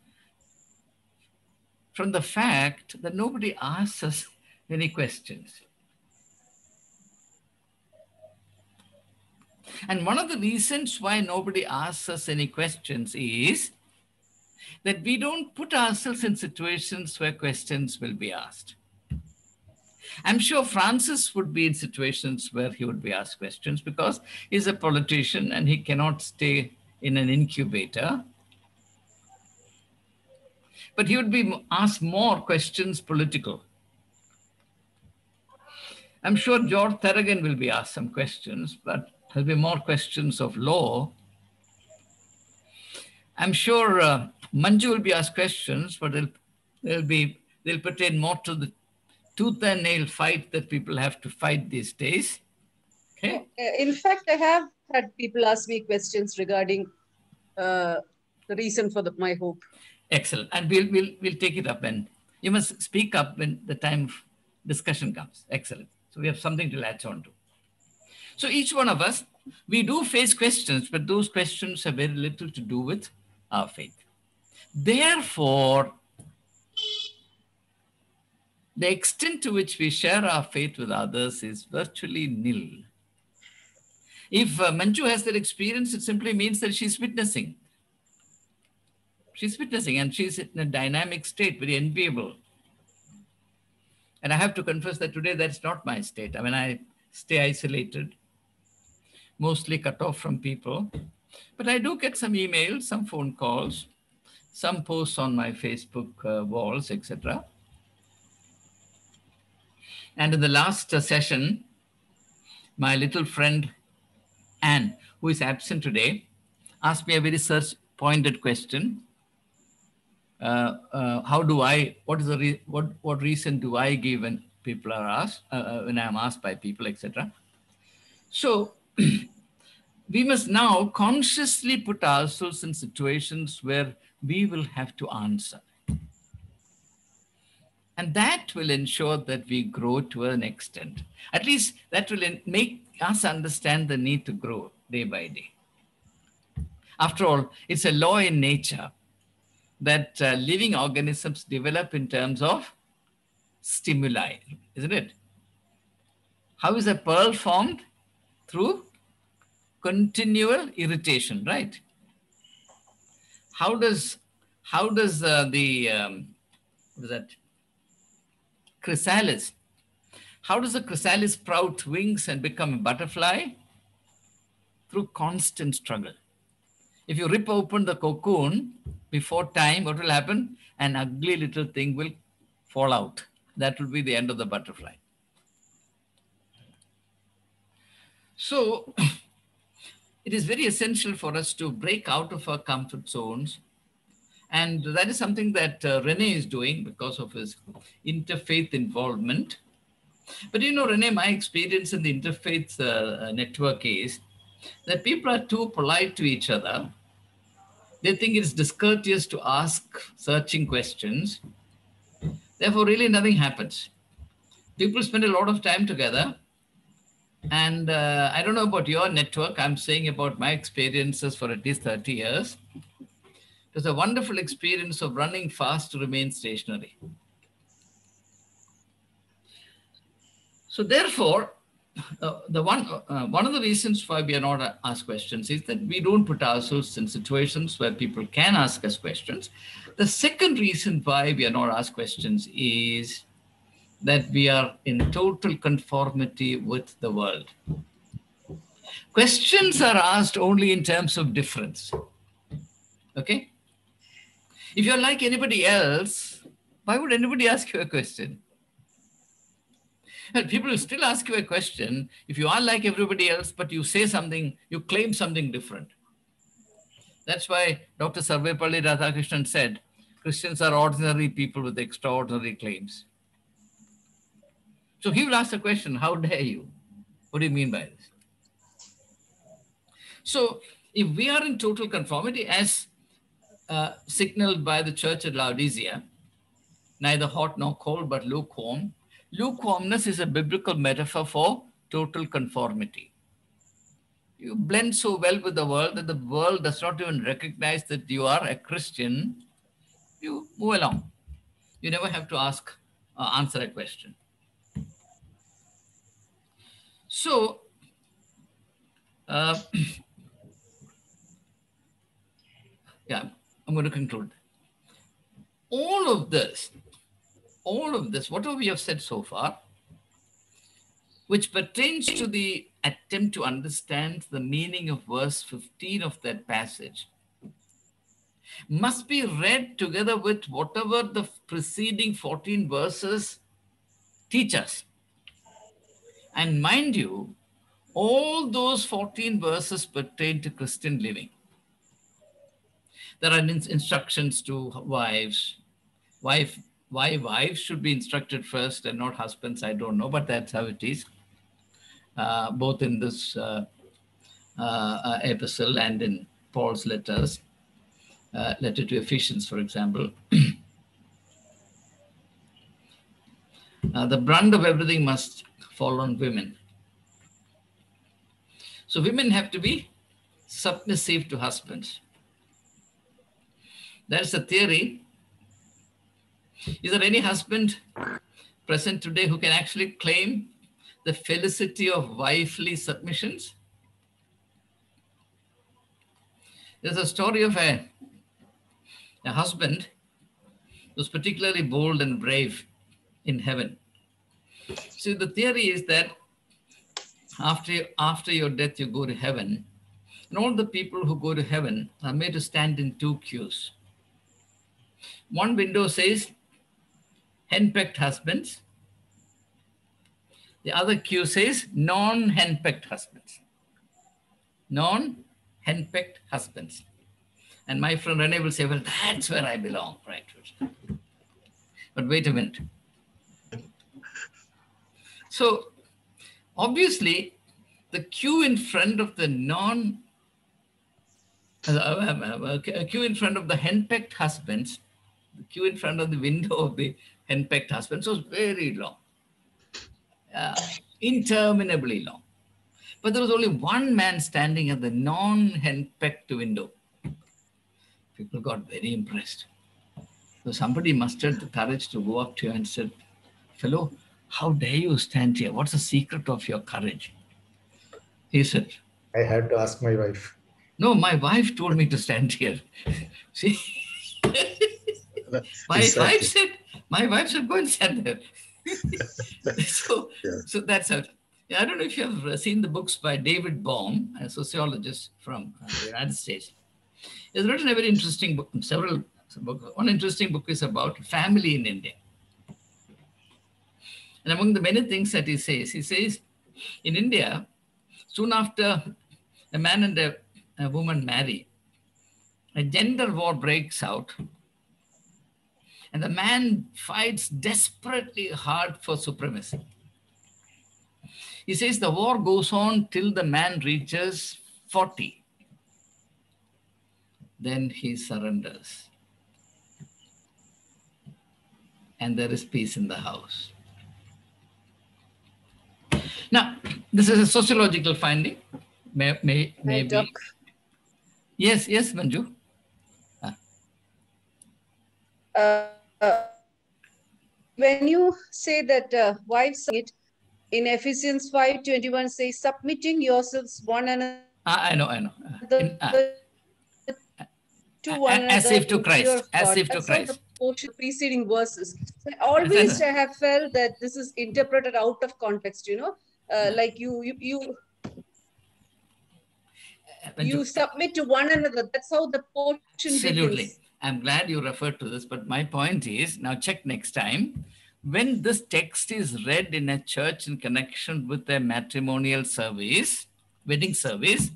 from the fact that nobody asks us any questions. And one of the reasons why nobody asks us any questions is that we don't put ourselves in situations where questions will be asked. I'm sure Francis would be in situations where he would be asked questions because he's a politician and he cannot stay in an incubator. But he would be asked more questions political. I'm sure George Tharagan will be asked some questions, but there'll be more questions of law. I'm sure Manju will be asked questions, but they'll pertain more to the tooth and nail fight that people have to fight these days. Okay. In fact, I have had people ask me questions regarding the reason for my hope. Excellent. And we'll take it up, and you must speak up when the time of discussion comes. Excellent. So we have something to latch on to. So each one of us, we do face questions, but those questions have very little to do with our faith. Therefore, the extent to which we share our faith with others is virtually nil. If Manju has that experience, it simply means that she's witnessing. She's witnessing, and she's in a dynamic state, very enviable. And I have to confess that today that's not my state. I mean, I stay isolated, mostly cut off from people. But I do get some emails, some phone calls, some posts on my Facebook walls, etc. And in the last session, my little friend Anne, who is absent today, asked me a very pointed question. How do I, what is the, what reason do I give when people are asked, when I'm asked by people, etc. So we must now consciously put ourselves in situations where we will have to answer. And that will ensure that we grow to an extent. At least that will make us understand the need to grow day by day. After all, it's a law in nature that living organisms develop in terms of stimuli, isn't it? How is a pearl formed? Through continual irritation, right? How does the what is that, chrysalis? How does a chrysalis sprout wings and become a butterfly? Through constant struggle. If you rip open the cocoon before time, what will happen? An ugly little thing will fall out. That will be the end of the butterfly. So it is very essential for us to break out of our comfort zones. And that is something that Rene is doing because of his interfaith involvement. But you know, Rene, my experience in the interfaith network is that people are too polite to each other. They think it's discourteous to ask searching questions. Therefore, really nothing happens. People spend a lot of time together. And I don't know about your network. I'm saying about my experiences for at least 30 years. It was a wonderful experience of running fast to remain stationary. So therefore, one of the reasons why we are not asked questions is that we don't put ourselves in situations where people can ask us questions. The second reason why we are not asked questions is that we are in total conformity with the world. Questions are asked only in terms of difference. Okay? If you're like anybody else, why would anybody ask you a question? And people will still ask you a question if you are like everybody else, but you say something, you claim something different. That's why Dr. Sarvepalli Radhakrishnan said, Christians are ordinary people with extraordinary claims. So he will ask the question, how dare you? What do you mean by this? So if we are in total conformity, as signaled by the church at Laodicea, neither hot nor cold, but lukewarm. Lukewarmness is a biblical metaphor for total conformity. You blend so well with the world that the world does not even recognize that you are a Christian. You move along. You never have to answer a question. So, yeah, I'm going to conclude. All of this, whatever we have said so far, which pertains to the attempt to understand the meaning of verse 15 of that passage, must be read together with whatever the preceding 14 verses teach us. And mind you, all those 14 verses pertain to Christian living. There are instructions to wives. Why wives should be instructed first and not husbands, I don't know, but that's how it is. Both in this epistle and in Paul's letters, letter to Ephesians, for example. The brunt of everything must fall on women. So women have to be submissive to husbands. That's a theory. Is there any husband present today who can actually claim the felicity of wifely submissions? There's a story of a husband who's particularly bold and brave in heaven. See, the theory is that after your death, you go to heaven. And all the people who go to heaven are made to stand in two queues. One window says henpecked husbands. The other queue says non-henpecked husbands. Non-henpecked husbands. And my friend Rene will say, well, that's where I belong, right? But wait a minute. So obviously, the queue in front of the queue in front of the henpecked husbands, the queue in front of the window of the henpecked husbands was very long, interminably long. But there was only one man standing at the non-henpecked window. People got very impressed. So somebody mustered the courage to go up to you and said, fellow, how dare you stand here? What's the secret of your courage? He said, I had to ask my wife. no, my wife told me to stand here. See, my wife said, go and stand there. So that's how. I don't know if you have seen the books by David Bohm, a sociologist from the United States. He's written a very interesting book, several books. One interesting book is about family in India. And among the many things that he says in India, soon after a man and a woman marry, a gender war breaks out, and the man fights desperately hard for supremacy. He says the war goes on till the man reaches 40. Then he surrenders. And there is peace in the house. Now, this is a sociological finding. Maybe. Yes, Manju. When you say that wives submit, in Ephesians 5:21 says, submitting yourselves one another. I know. To one another, as if to Christ. As if to Christ. The preceding verses. So I have felt that this is interpreted out of context. Like you submit to one another. That's how the portion Absolutely. begins. I'm glad you referred to this, but my point is, now check next time. When this text is read in a church in connection with a matrimonial service, wedding service,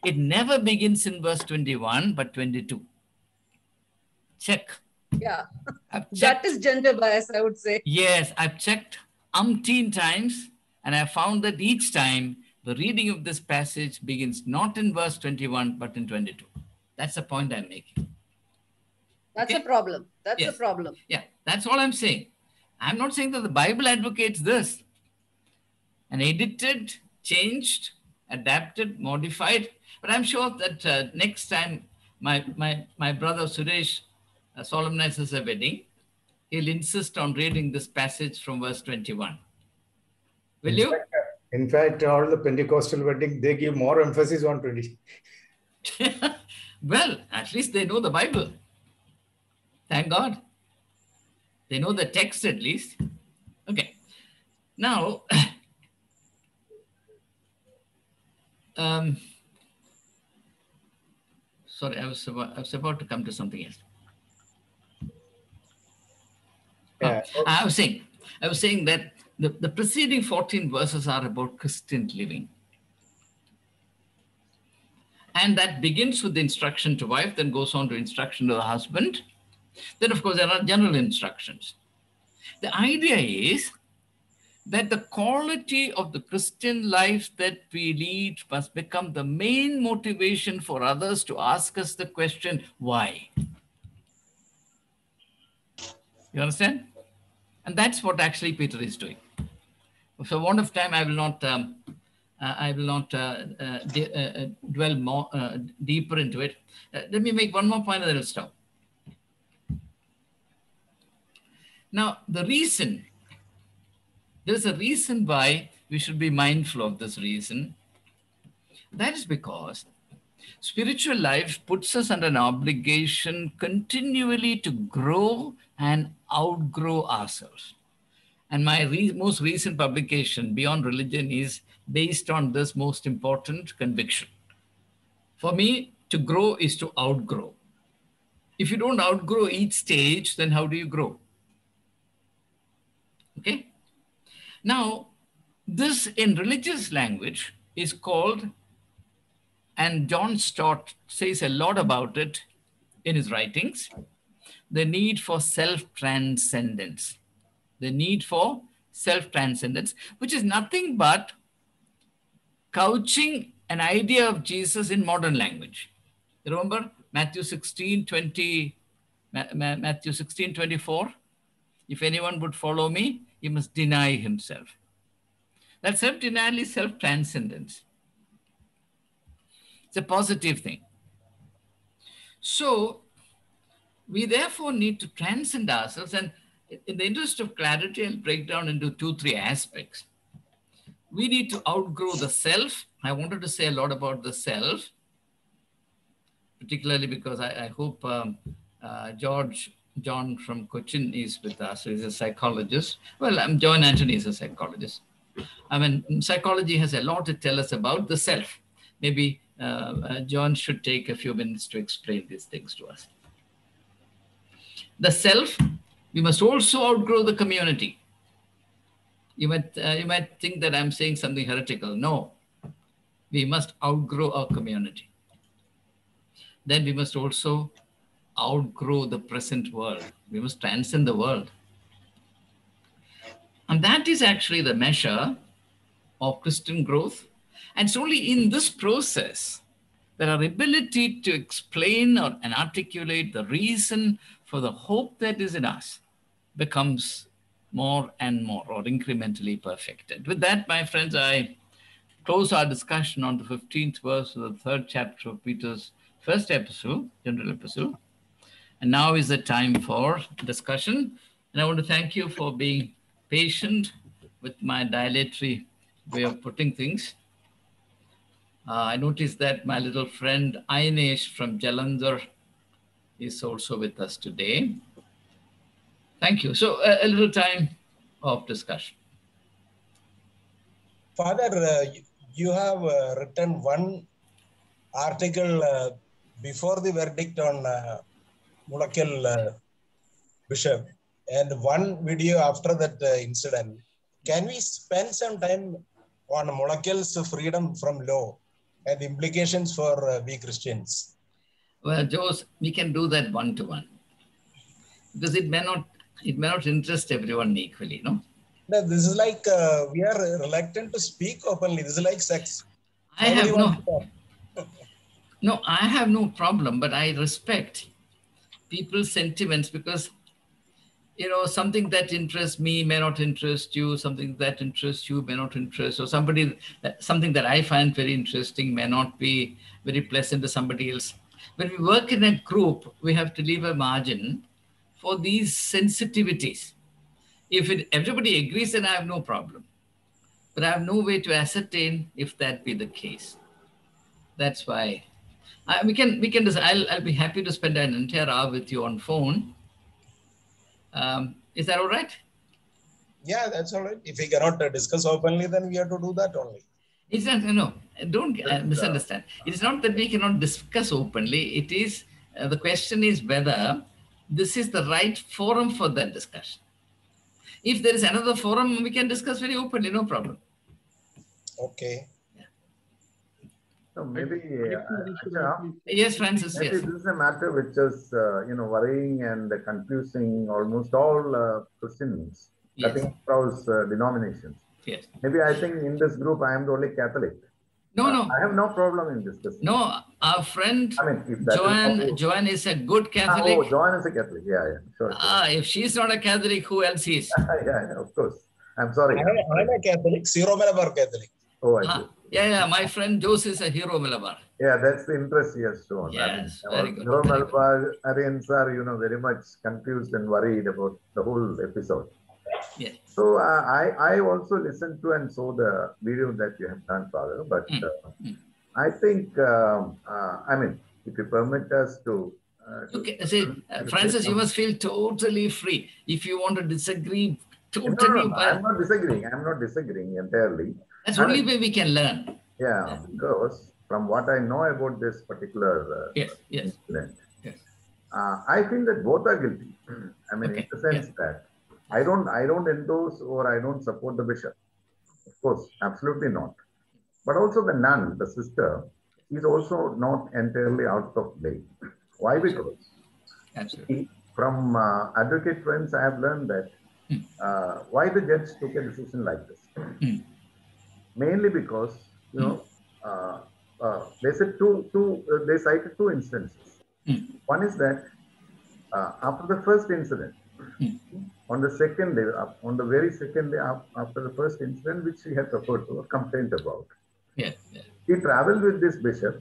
it never begins in verse 21, but 22. Check. Yeah, that is gender bias, I would say. Yes, I've checked umpteen times, and I found that each time the reading of this passage begins not in verse 21, but in 22. That's the point I'm making. That's a problem. That's a problem. Yeah, that's all I'm saying. I'm not saying that the Bible advocates this. And edited, changed, adapted, modified. But I'm sure that next time my brother Suresh solemnizes a wedding, he'll insist on reading this passage from verse 21. Will you? In fact, all the Pentecostal weddings, they give more emphasis on 20. Well, at least they know the Bible. Thank God. They know the text at least. Okay. Now, sorry, I was about to come to something else. Yeah. I was saying that the preceding 14 verses are about Christian living. And that begins with the instruction to wife, then goes on to instruction to the husband. Then, of course, there are general instructions. The idea is that the quality of the Christian life that we lead must become the main motivation for others to ask us the question, why? You understand? And that's what actually Peter is doing. For want of time, I will not dwell more deeper into it. Let me make one more point and then I'll stop. Now, there's a reason why we should be mindful of this reason. That is because spiritual life puts us under an obligation continually to grow and outgrow ourselves. And my most recent publication, Beyond Religion, is based on this most important conviction. For me, to grow is to outgrow. If you don't outgrow each stage, then how do you grow? Okay? Now, this in religious language is called, and John Stott says a lot about it in his writings, the need for self-transcendence. The need for self-transcendence, which is nothing but couching an idea of Jesus in modern language. Remember Matthew 16:20, Matthew 16:24? If anyone would follow me, he must deny himself. That self-denial is self-transcendence. It's a positive thing. So we therefore need to transcend ourselves, and in the interest of clarity, I'll break down into 2-3 aspects. We need to outgrow the self. I wanted to say a lot about the self, particularly because I hope John from Cochin is with us. He's a psychologist. Well, John Anthony is a psychologist. I mean, psychology has a lot to tell us about the self. Maybe John should take a few minutes to explain these things to us. The self, we must also outgrow the community. You might think that I'm saying something heretical. No, we must outgrow our community. Then we must also outgrow the present world. We must transcend the world. And that is actually the measure of Christian growth. And it's only in this process that our ability to explain and articulate the reason for the hope that is in us becomes more and more, or incrementally perfected. With that, my friends, I close our discussion on the 15th verse of the 3rd chapter of Peter's first epistle, general epistle. And now is the time for discussion. And I want to thank you for being patient with my dilatory way of putting things. I noticed that my little friend Ainesh from Jalandhar is also with us today. Thank you. So a little time of discussion. Father, you have written one article before the verdict on Mulakil Bishop and one video after that incident. Can we spend some time on Mulakil's freedom from law and the implications for we Christians? Well, Jose, we can do that one-to-one because it may not interest everyone equally, no? No, this is like we are reluctant to speak openly. This is like sex. I have no problem, but I respect people's sentiments because, you know, something that interests me may not interest you, something that interests you may not interest, or something that I find very interesting may not be very pleasant to somebody else. When we work in a group, we have to leave a margin for these sensitivities. If everybody agrees, then I have no problem. But I have no way to ascertain if that be the case. That's why we can just, I'll be happy to spend an entire hour with you on phone. Is that all right? Yeah, that's all right. If we cannot discuss openly, then we have to do that only. It's not, no, don't misunderstand. It is not that we cannot discuss openly. It is, the question is whether this is the right forum for that discussion. If there is another forum, we can discuss very openly, no problem. Okay. So maybe, yes, Francis, maybe yes. this is a matter which is, worrying and confusing almost all Christians, Yes. cutting across denominations. Yes. Maybe I think in this group, I am the only Catholic. No. I have no problem in discussing. No, our friend if that Joanne is a good Catholic. Oh, Joanne is a Catholic. Yeah, sure. If she's not a Catholic, who else is? yeah, of course. I'm sorry. I'm a Catholic, Syro Malabar Catholic. Oh, I see. Yeah, my friend Jose is a hero Malabar. Yeah, that's the interest he has shown. Yes, very good. Hero Malabarians are, very much confused and worried about the whole episode. Yes. So I also listened to and saw the video that you have done, Father. But I think, if you permit us to... okay, see, Francis, you must feel totally free. If you want to disagree, totally... No, I'm not disagreeing. I'm not disagreeing entirely. That's the only way we can learn. Yeah, because from what I know about this particular Yes. incident, Yes. I feel that both are guilty. I mean, in Okay. the sense that I don't endorse or I don't support the bishop. Of course, absolutely not. But also the nun, the sister, is also not entirely out of blame. Why? Because Absolutely. from advocate friends, I have learned that why the judge took a decision like this. Mainly because they said they cited two instances. One is that after the first incident, on the second day, on the very second day after the first incident, which she had referred to or complained about, Yes. she traveled with this bishop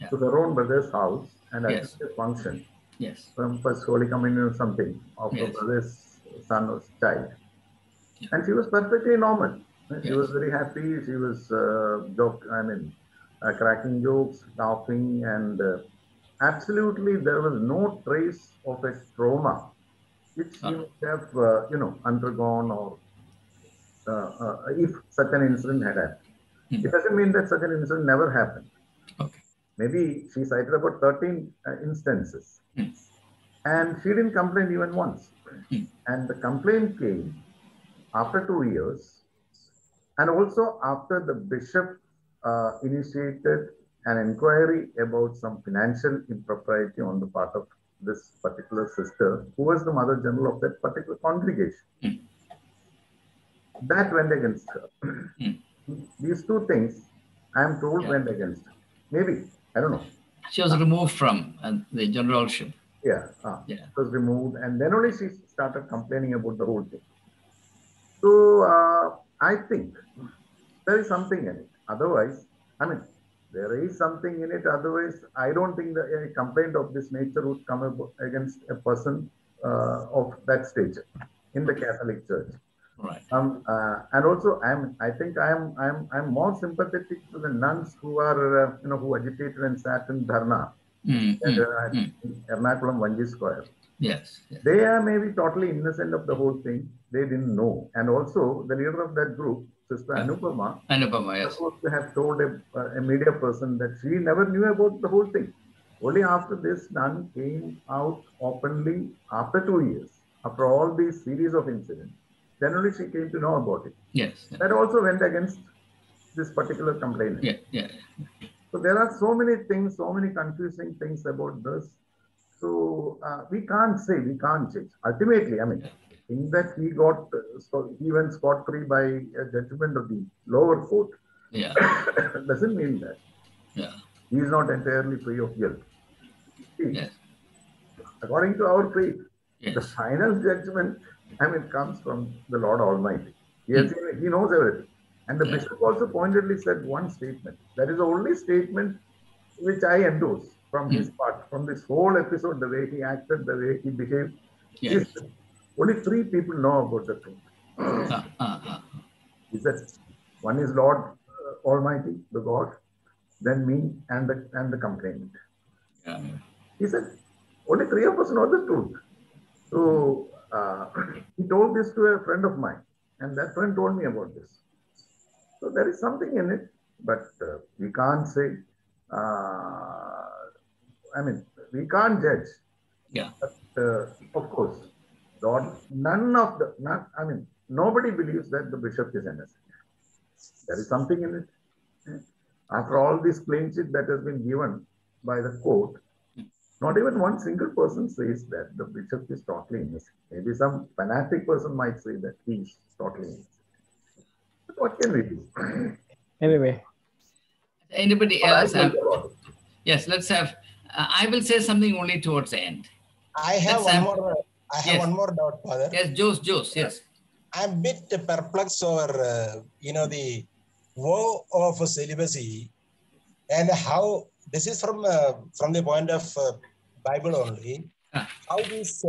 to her own brother's house and attended Yes. a function Yes. from First Holy Communion or something of her Yes. brother's son or child. And she was perfectly normal. She Yes. was very happy. She was cracking jokes, laughing, and absolutely there was no trace of a trauma which she must have, undergone, or if such an incident had happened. It doesn't mean that such an incident never happened. Okay. Maybe she cited about 13 instances, and she didn't complain even once. And the complaint came after 2 years, and also after the bishop initiated an inquiry about some financial impropriety on the part of this particular sister, who was the mother general of that particular congregation. That went against her. These two things, I am told, went against her. Maybe, I don't know. She was removed from the generalship. Yeah, it was removed, and then only she started complaining about the whole thing. So I think there is something in it. Otherwise, I mean, there is something in it. Otherwise, I don't think that a complaint of this nature would come against a person of that stature in the Catholic Church. Right. And also, I'm more sympathetic to the nuns who are who agitated and sat in dharna at Ernakulam Vanji Square. Yes. They are maybe totally innocent of the whole thing. They didn't know. And also, the leader of that group, Sister Anupama, Yes. supposed to have told a media person that she never knew about the whole thing. Only after this nun came out openly after 2 years, after all these series of incidents, then only she came to know about it. Yes. That also went against this particular complainant. Yeah. So there are so many things, so many confusing things about this. So we can't judge. Ultimately, I mean, in that he went scot-free by a judgment of the lower court. Yeah. Doesn't mean that. Yeah. He is not entirely free of guilt. See, Yes. according to our faith, Yes. the final judgment, comes from the Lord Almighty. He knows everything. And the bishop also pointedly said one statement. That is the only statement which I endorse from his part, from this whole episode, the way he acted, the way he behaved. Yes. Only 3 people know about the truth. He said, one is Lord Almighty, the God, then me and the complainant. Yeah. He said, only 3 of us know the truth. So he told this to a friend of mine, and that friend told me about this. So there is something in it, but we can't say, we can't judge. Yeah. But of course, nobody believes that the bishop is innocent. There is something in it. After all this clean sheet that has been given by the court, not even one single person says that the bishop is totally innocent. Maybe some fanatic person might say that he is totally innocent. But what can we do? Anyway. Anybody else? Yes, let's have. I will say something only towards the end. I have one more doubt, Father. Yes, Jose. Yes. I'm a bit perplexed over, the woe of celibacy and how this is from the point of Bible only. How this,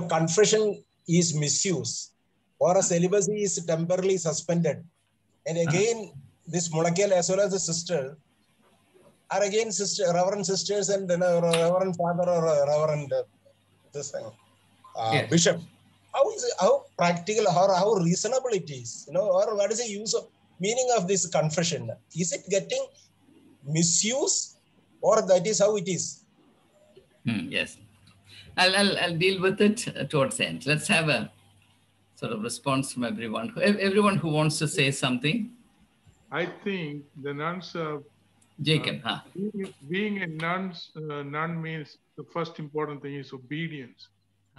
confession is misused, or a celibacy is temporarily suspended, and again this Mulakil as well as the sister are again reverend sisters and reverend father or reverend bishop. How practical or how reasonable it is, or what is the meaning of this confession? Is it getting misuse, or that is how it is? Yes. I'll deal with it towards the end. Let's have a sort of response from everyone. Everyone who wants to say something. I think the nuns Jacob, being a nun means the first important thing is obedience.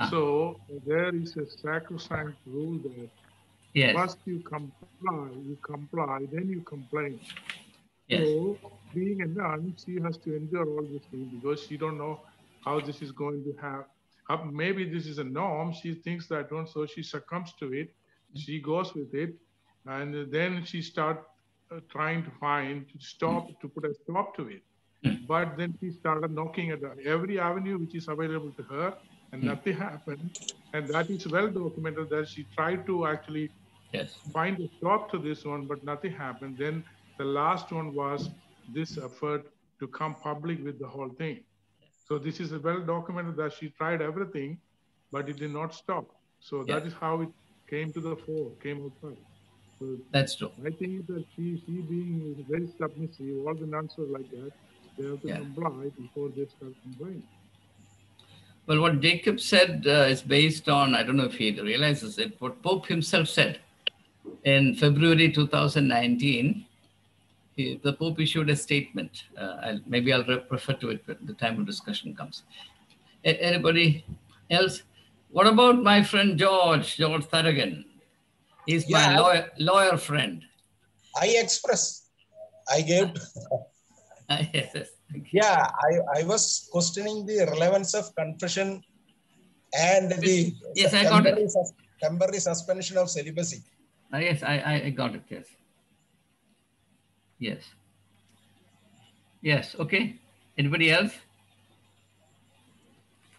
So there is a sacrosanct rule that yes. first you comply, then you complain. Yes. So being a nun, she has to endure all these things because she don't know how this is going to have. Maybe this is a norm. She thinks that one, so she succumbs to it. She goes with it, and then she starts trying to put a stop to it. But then she started knocking at every avenue which is available to her, and nothing happened. And that is well documented that she tried to actually find a stop to this one, but nothing happened. Then the last one was this effort to come public with the whole thing. So this is well documented that she tried everything, but it did not stop. So that is how it came to the fore, came outside. So that's true. I think that she being very submissive, all the nuns were like that. They have to comply before they start complaining. Well, what Jacob said is based on, I don't know if he realizes it, what Pope himself said in February 2019. The Pope issued a statement. Maybe I'll refer to it when the time of discussion comes. Anybody else? What about my friend George Thorogood? He's my lawyer friend. I express. I gave. Yes. Yeah, I was questioning the relevance of confession and the temporary suspension of celibacy. Yes, I got it. Yes. Yes. Yes. Okay. Anybody else?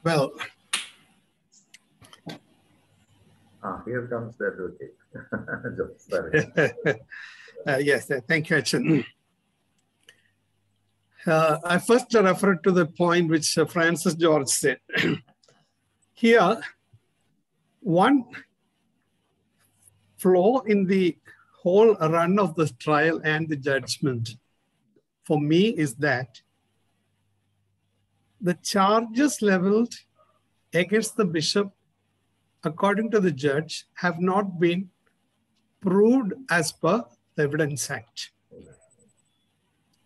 Well, here comes the advocate. yes, thank you, Achan. I first referred to the point which Francis George said. Here, one flaw in the whole run of the trial and the judgment for me is that the charges leveled against the bishop, according to the judge, have not been proved as per the Evidence Act.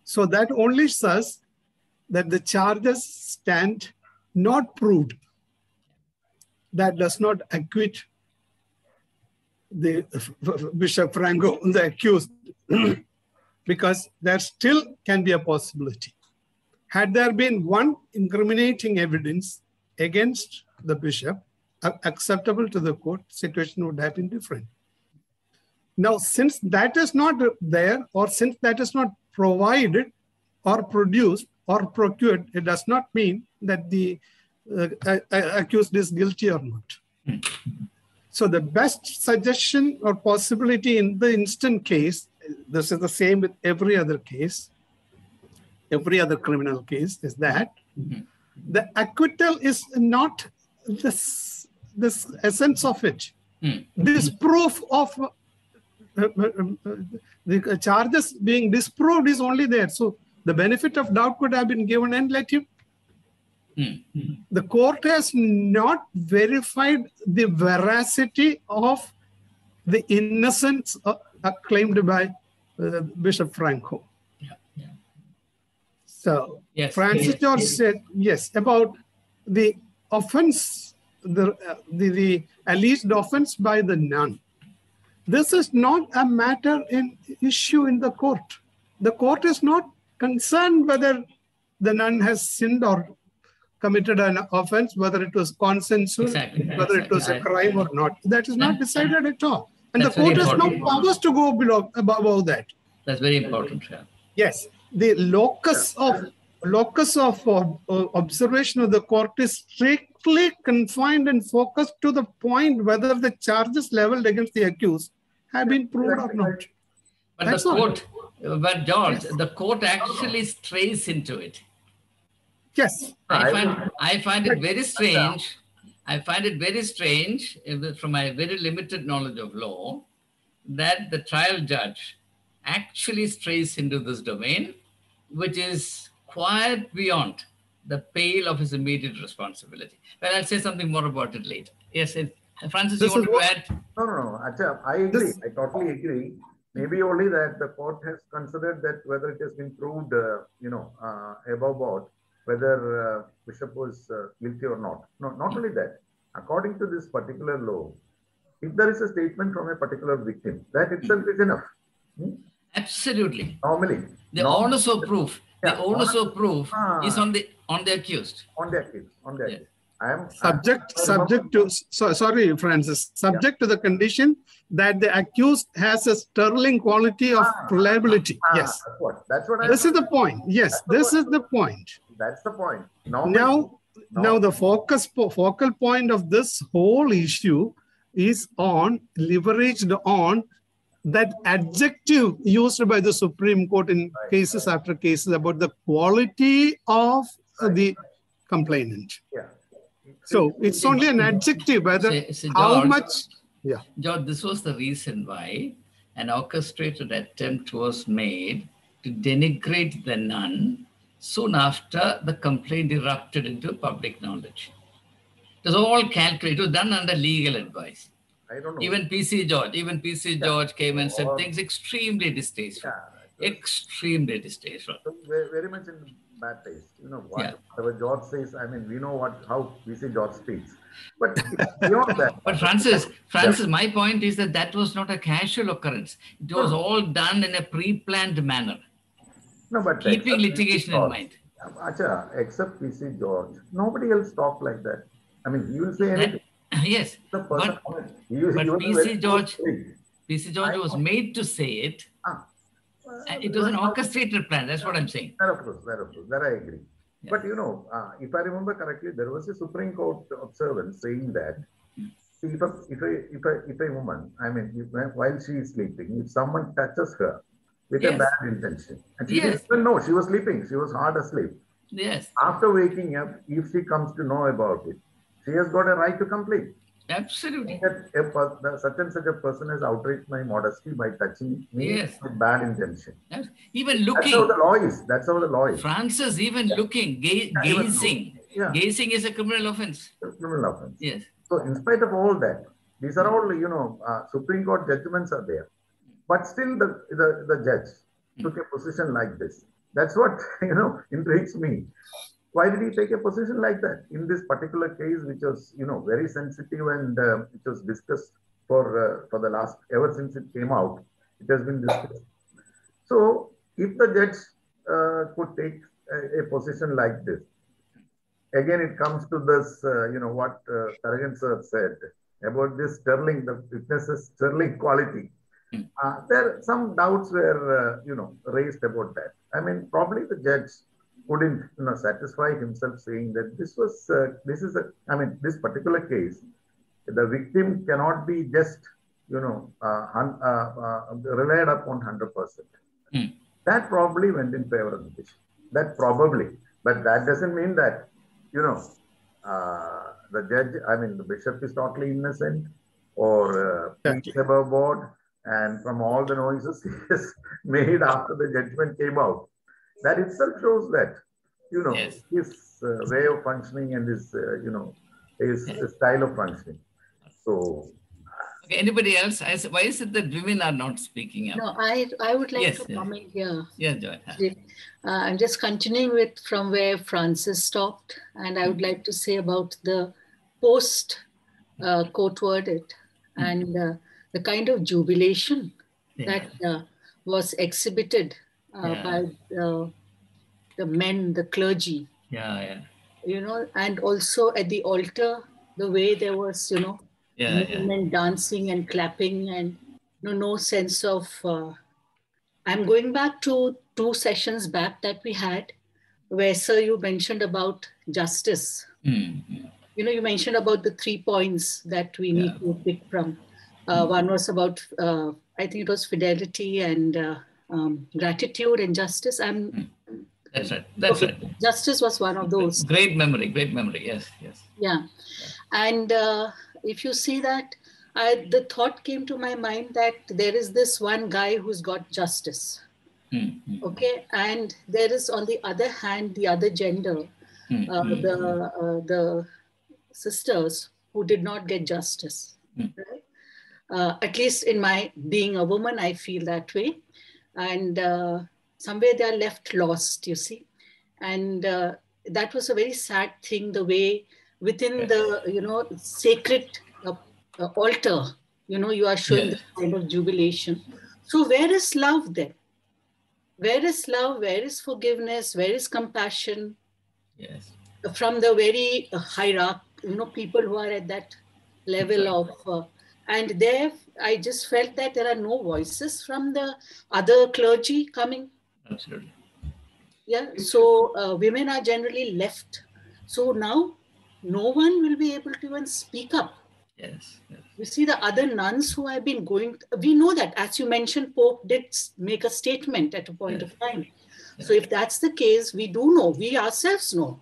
So that only says that the charges stand not proved. That does not acquit the Bishop Franco, the accused, because there still can be a possibility. Had there been one incriminating evidence against the bishop, acceptable to the court, situation would have been different. Now, since that is not there, or since that is not provided or produced or procured, it does not mean that the accused is guilty or not. So the best suggestion or possibility in the instant case, this is the same with every other case, every other criminal case, is that the acquittal is not this essence of it. This proof of the charges being disproved is only there. So the benefit of doubt could have been given and let him. The court has not verified the veracity of the innocence claimed by Bishop Franco. So Francis George said, yes, about the offense, the alleged offense by the nun. This is not a matter in issue in the court. The court is not concerned whether the nun has sinned or committed an offense, whether it was consensual, whether it was a crime or not. That is not decided at all. And the court has no powers to go above that. That's very important. Yeah. Yes. The locus of observation of the court is strictly confined and focused to the point whether the charges leveled against the accused have been proved or not. But that's the court, but George, the court actually strays into it. Yes. I find it very strange. I find it very strange, from my very limited knowledge of law, that the trial judge actually strays into this domain which is quite beyond the pale of his immediate responsibility. Well, I'll say something more about it later. Yes, Francis, you This want is to what add? No. Acha, I agree. this I totally agree. Maybe only that the court has considered that whether it has been proved, above board, whether Bishop was guilty or not. No, not only that. According to this particular law, if there is a statement from a particular victim, that itself is enough. Hmm? Absolutely. Normally, The onus of proof. The yeah, onus of proof is ah, on the accused. on the accused, Yeah. subject to, sorry, Francis, yeah. subject to the condition that the accused has a sterling quality of reliability. Yes. That's what This is the point. Yes, this is the point. That's the point. Normally, Now the focal point of this whole issue is leveraged on that adjective used by the Supreme Court in cases after cases about the quality of the complainant. Yeah. So it's only an adjective, whether how George, much. Yeah. George, this was the reason why an orchestrated attempt was made to denigrate the nun soon after the complaint erupted into public knowledge. It was all calculated. It was done under legal advice. I don't know. Even PC George came and said things extremely distasteful. Extremely distasteful. So very much in bad taste. Whatever George says, I mean, we know how PC George speaks. But beyond that. But Francis, my point is that was not a casual occurrence. It was all done in a pre-planned manner. No, but keeping litigation in mind. Acha, except PC George, nobody else talked like that. I mean, he will say anything. Yes, but PC George was made to say it. It was an orchestrated plan. That's what I'm saying. That I agree. Yeah. But if I remember correctly, there was a Supreme Court observance saying that if a woman, I mean, while she is sleeping, if someone touches her with a bad intention, and she didn't even know she was sleeping, she was hard asleep. Yes. After waking up, if she comes to know about it, she has got a right to complain. Absolutely. That such and such a person has outraged my modesty by touching me with bad intention. Even looking. That's how the law is. That's how the law is. Francis, even looking, gazing. Gazing is a criminal offense. Criminal offense. Yes. So in spite of all that, these are all, Supreme Court judgments are there. But still the judge took a position like this. That's what, intrigues me. Why did he take a position like that in this particular case, which was, very sensitive and which was discussed for the last, ever since it came out, it has been discussed. So if the judge could take a position like this, again, it comes to this, what Taragan sir said about this the witness's sterling quality. There some doubts were, raised about that. I mean, probably the judge couldn't satisfy himself saying that this particular case, the victim cannot be just, relied upon 100%. That probably went in favor of the bishop. That probably. But that doesn't mean that, the judge, the bishop is totally innocent or peace above board. And from all the noises he has made after the judgment came out, that itself shows that, his way of functioning and his, his style of functioning. So. Okay, anybody else? Why is it that women are not speaking up? No, I would like to comment here. Yeah, Joy. I'm just continuing from where Francis stopped, and I would like to say about the post-court verdict and the kind of jubilation that was exhibited by the men, the clergy. And also at the altar, the way there was, men dancing and clapping and no sense of. I'm going back to 2 sessions back that we had, where, sir, you mentioned about justice. Mm-hmm. You mentioned about the 3 points that we need to pick from. One was about, I think it was fidelity and gratitude and justice. That's right. Justice was one of those. Great memory. Yes. Yeah. And if you see that, the thought came to my mind that there is this one guy who's got justice. Okay, and there is on the other hand, the other gender, the sisters who did not get justice. Right? At least in my being a woman, I feel that way. And somewhere they are left lost, you see. And that was a very sad thing, the way within the, sacred altar, you are showing this kind of jubilation. So where is love then? Where is love? Where is forgiveness? Where is compassion? Yes. From the very hierarchy, people who are at that level of, and there I just felt that there are no voices from the other clergy coming. Absolutely. Yeah, so women are generally left. So now no one will be able to even speak up. Yes. You see the other nuns who have been going, we know that, as you mentioned, Pope did make a statement at a point of time. So if that's the case, we do know, we ourselves know,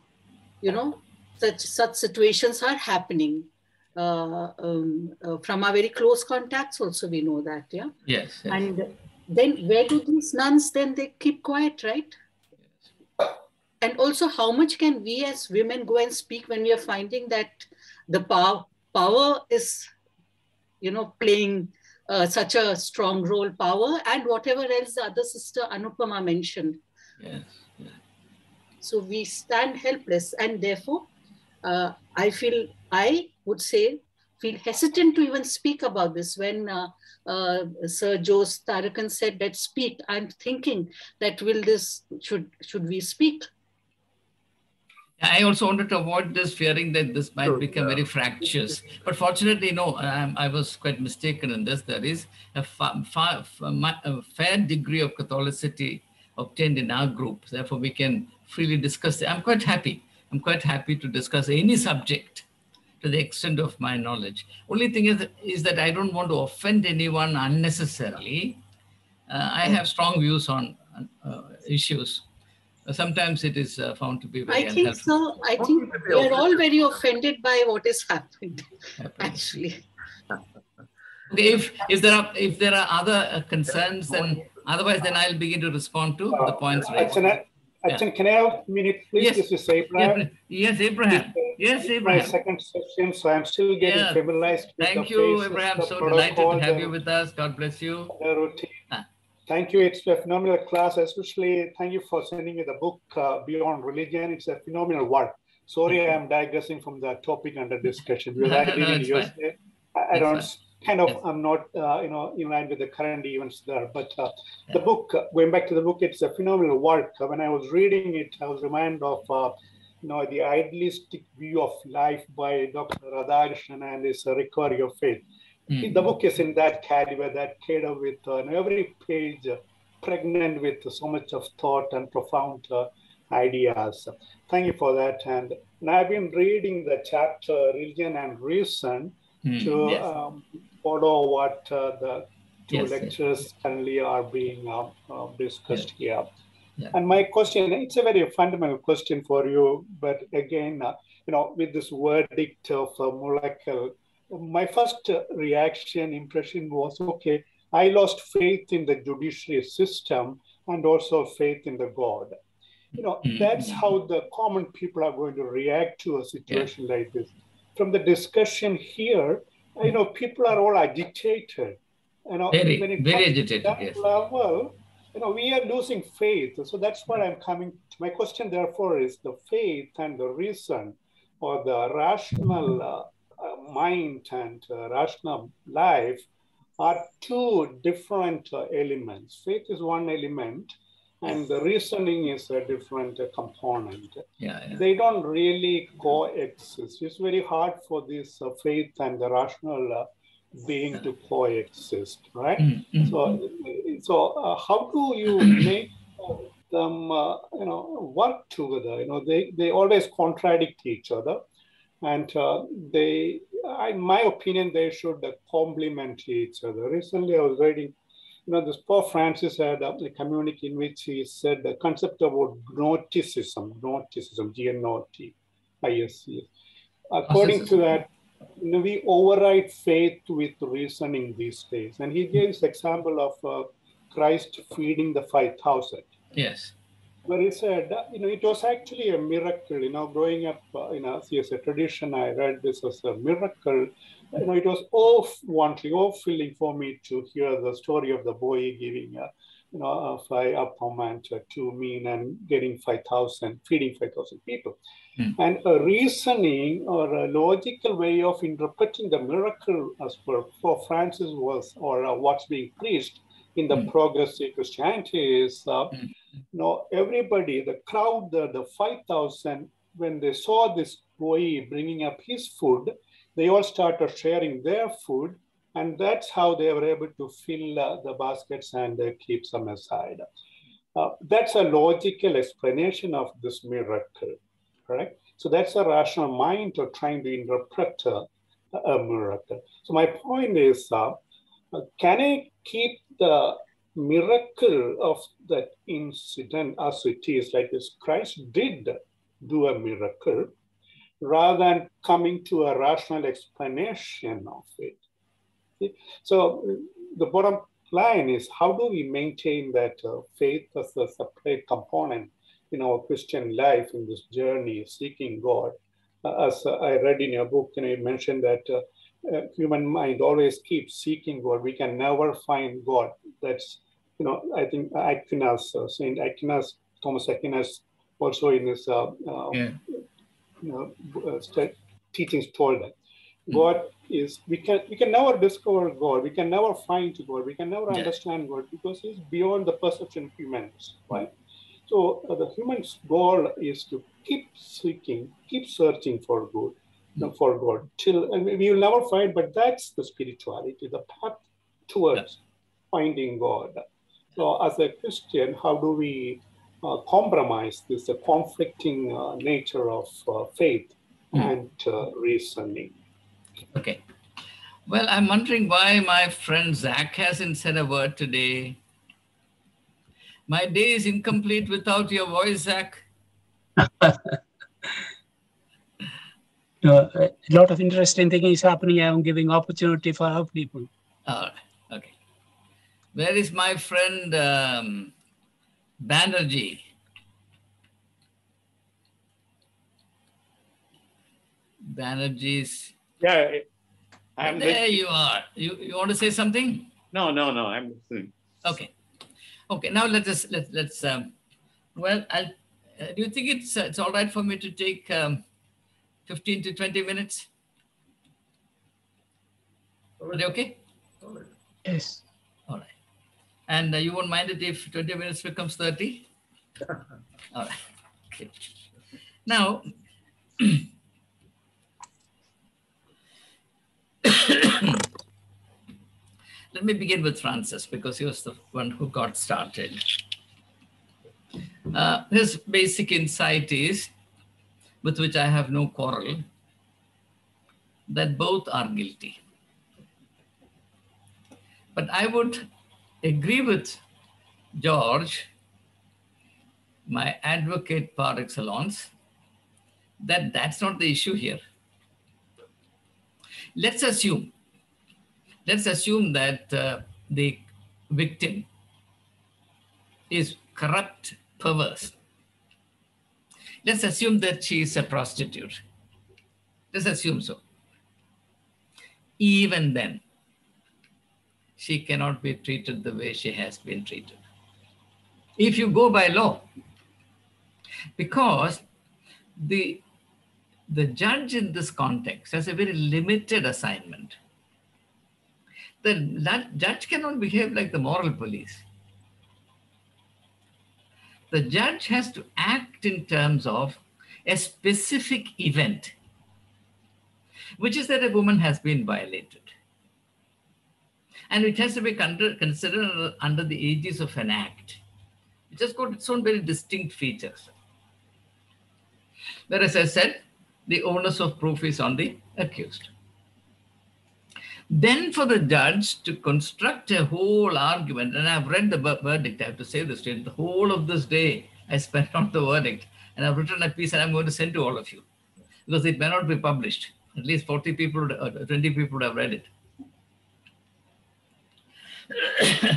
such situations are happening. From our very close contacts also we know that, yeah? Yes. And then where do these nuns, then they keep quiet, right? And also, how much can we as women go and speak when we are finding that the power is, playing such a strong role, power and whatever else the other sister Anupama mentioned. Yes. So we stand helpless, and therefore, I would say, feel hesitant to even speak about this. When Sir Jose Tarakan said that speak, I'm thinking that should we speak? I also wanted to avoid this, fearing that this might become very fractious. But fortunately, no, I was quite mistaken in this. There is a fair degree of Catholicity obtained in our group. Therefore, we can freely discuss it. I'm quite happy. I'm quite happy to discuss any subject to the extent of my knowledge. Only thing is that I don't want to offend anyone unnecessarily. I have strong views on issues. Sometimes it is found to be very unhelpful. I think so. I think we are all very offended by what is happening, actually. Okay, if there are other concerns, then otherwise, then I'll begin to respond to the points raised. Can I have a minute, please? Yes. This is Abraham. Yes, Abraham. Yes, Abraham. My second session, so I'm still getting familiarized with Thank the you, faces, Abraham. the So delighted to protocols, have you with us. God bless you. the routine. Thank you. It's a phenomenal class. Especially, thank you for sending me the book, Beyond Religion. It's a phenomenal work. Sorry, I'm digressing from the topic under discussion because I live in USA. I don't kind of, I'm not, in line with the current events there. But the book, going back to the book, it's a phenomenal work. When I was reading it, I was reminded of, the idealistic view of life by Dr. Radhakrishnan and his Recovery of Faith. The book is in that caliber, that cater with every page pregnant with so much of thought and profound ideas. Thank you for that. And I've been reading the chapter Religion and Reason to follow what the two lectures currently are being discussed here. And my question, it's a very fundamental question for you, but again, with this verdict of Mulakal, my first reaction, impression was, okay, I lost faith in the judiciary system and also faith in the God. That's how the common people are going to react to a situation like this. From the discussion here, people are all agitated. Very agitated, yes. Level, we are losing faith. So that's what I'm coming to. My question, therefore, is the faith and the reason or the rational mind and rational life are two different elements. Faith is one element and the reasoning is a different component. They don't really coexist. It's very hard for this faith and the rational being to coexist, right? So how do you make them, work together? They always contradict each other. And in my opinion, they should complement each other. Recently, I was reading, this Pope Francis had a communique in which he said the concept about gnosticism, G-N-O-T-I-S-C. According to that, we override faith with reasoning these days. And he gave this example of Christ feeding the 5,000. Yes. Where he said, it was actually a miracle, growing up, as a tradition, I read this as a miracle. It was awe-filling for me to hear the story of the boy giving, a 5 appam and 2 mean and getting 5,000, feeding 5,000 people. And a reasoning or a logical way of interpreting the miracle as per Francis was, or what's being preached in the progressive Christianity is, everybody, the crowd, the 5,000, when they saw this boy bringing up his food, they all started sharing their food, and that's how they were able to fill the baskets and keep some aside. That's a logical explanation of this miracle, right? So that's a rational mind of trying to interpret a miracle. So my point is, can I keep the miracle of that incident as it is, like this Christ did do a miracle, rather than coming to a rational explanation of it? So the bottom line is, how do we maintain that faith as a separate component in our Christian life in this journey seeking God? As I read in your book, you mentioned that human mind always keeps seeking God. We can never find God. That's, I think Aquinas, Saint Aquinas, Thomas Aquinas, also in his teachings told that God is, we can never discover God, we can never find God, we can never understand God, because He's beyond the perception of humans, right? So the human's goal is to keep seeking, keep searching for good, for God, till, and we will never find, but that's the spirituality, the path towards finding God. So as a Christian, how do we compromise this conflicting nature of faith and reasoning? Okay. Well, I'm wondering why my friend Zach hasn't said a word today. My day is incomplete without your voice, Zach. A lot of interesting things is happening. I'm giving opportunity for our people. All right. Okay. Where is my friend Banerjee? Banerjee's. Yeah, I'm there. You are. You want to say something? No. I'm listening. Okay. Okay. Now let's. Well, do you think it's all right for me to take 15 to 20 minutes? Are they okay? Yes. All right. And you won't mind it if 20 minutes becomes 30? All right. Okay. Now, let me begin with Francis, because he was the one who got started. His basic insight is, with which I have no quarrel, that both are guilty. But I would agree with George, my advocate par excellence, that that's not the issue here. Let's assume that the victim is corrupt, perverse. Let's assume that she is a prostitute. Let's assume so. Even then, she cannot be treated the way she has been treated, if you go by law. Because the judge in this context has a very limited assignment. The judge cannot behave like the moral police. The judge has to act in terms of a specific event, which is that a woman has been violated. And it has to be considered under the aegis of an act, which has got its own very distinct features. Whereas I said, the onus of proof is on the accused. Then for the judge to construct a whole argument, and I've read the verdict, I have to say this to you, the whole of this day I spent on the verdict, and I've written a piece and I'm going to send to all of you, because it may not be published. At least 40 people, 20 people would have read it.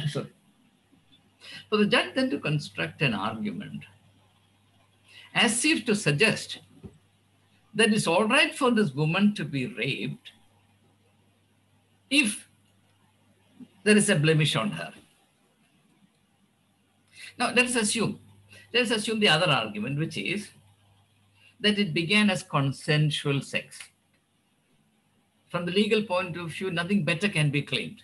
Sorry. For the judge then to construct an argument as if to suggest that it's all right for this woman to be raped if there is a blemish on her. Now, let us assume the other argument, which is that it began as consensual sex. From the legal point of view, nothing better can be claimed.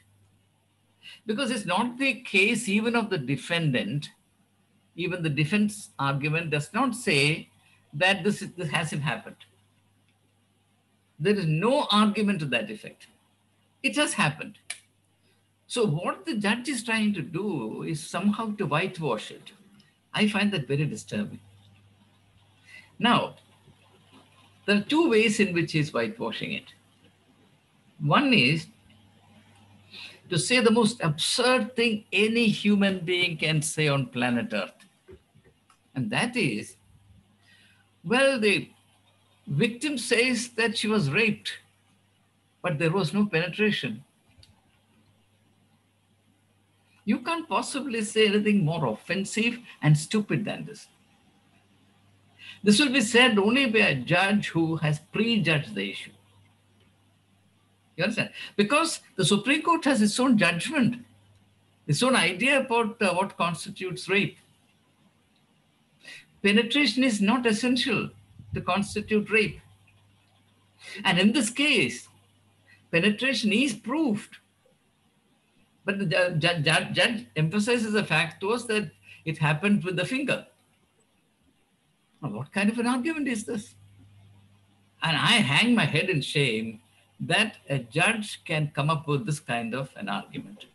Because it's not the case even of the defendant, even the defense argument does not say that this hasn't happened. There is no argument to that effect. It has happened. So what the judge is trying to do is somehow to whitewash it. I find that very disturbing. Now, there are two ways in which he's whitewashing it. One is to say the most absurd thing any human being can say on planet Earth. And that is, well, the victim says that she was raped, but there was no penetration. You can't possibly say anything more offensive and stupid than this. This will be said only by a judge who has prejudged the issue. You understand? Because the Supreme Court has its own judgment, its own idea about what constitutes rape. Penetration is not essential to constitute rape. And in this case, penetration is proved. But the judge emphasizes the fact to us that it happened with the finger. Now, what kind of an argument is this? And I hang my head in shame that a judge can come up with this kind of an argument.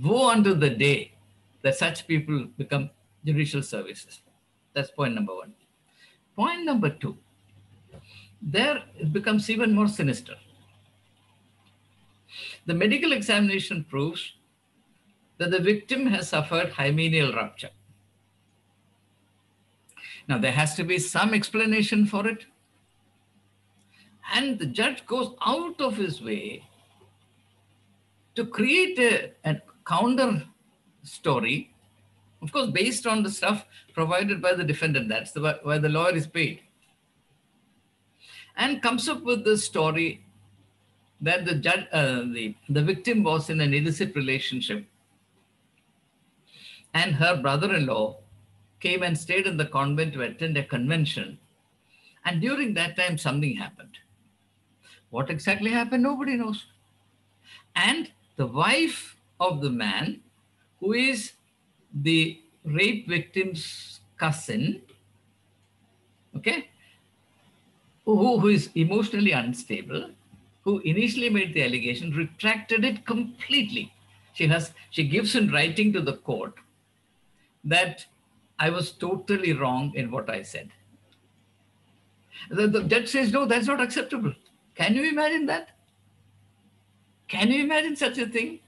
Woe unto the day that such people become judicial services. That's point number one. Point number two, there it becomes even more sinister. The medical examination proves that the victim has suffered hymeneal rupture. Now, there has to be some explanation for it. And the judge goes out of his way to create a counter story, of course, based on the stuff provided by the defendant. That's why the lawyer is paid. And comes up with the story that the judge, the victim was in an illicit relationship, and her brother-in-law came and stayed in the convent to attend a convention. And during that time, something happened. What exactly happened, nobody knows. And the wife of the man, who is the rape victim's cousin, okay, who is emotionally unstable, who initially made the allegation, retracted it completely. She gives in writing to the court that I was totally wrong in what I said. The judge says, no, that's not acceptable. Can you imagine that? Can you imagine such a thing?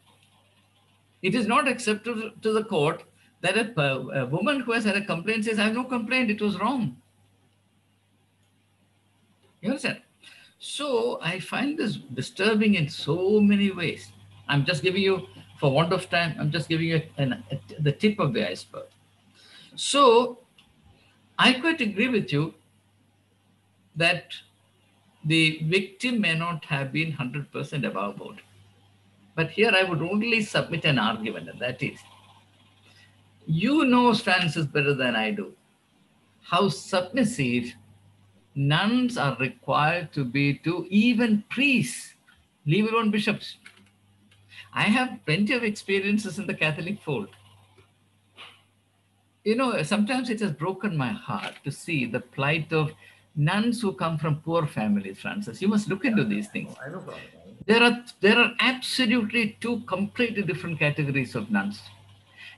It is not acceptable to the court that a woman who has had a complaint says, I have no complaint, it was wrong. You understand? So I find this disturbing in so many ways. I'm just giving you, for want of time, I'm just giving you the tip of the iceberg. So I quite agree with you that the victim may not have been 100% above board. But here I would only submit an argument, and that is, you know, Francis, better than I do, how submissive nuns are required to be to even priests, leave alone bishops. I have plenty of experiences in the Catholic fold. You know, sometimes it has broken my heart to see the plight of nuns who come from poor families, Francis. You must look into these things. I know. There are absolutely two completely different categories of nuns.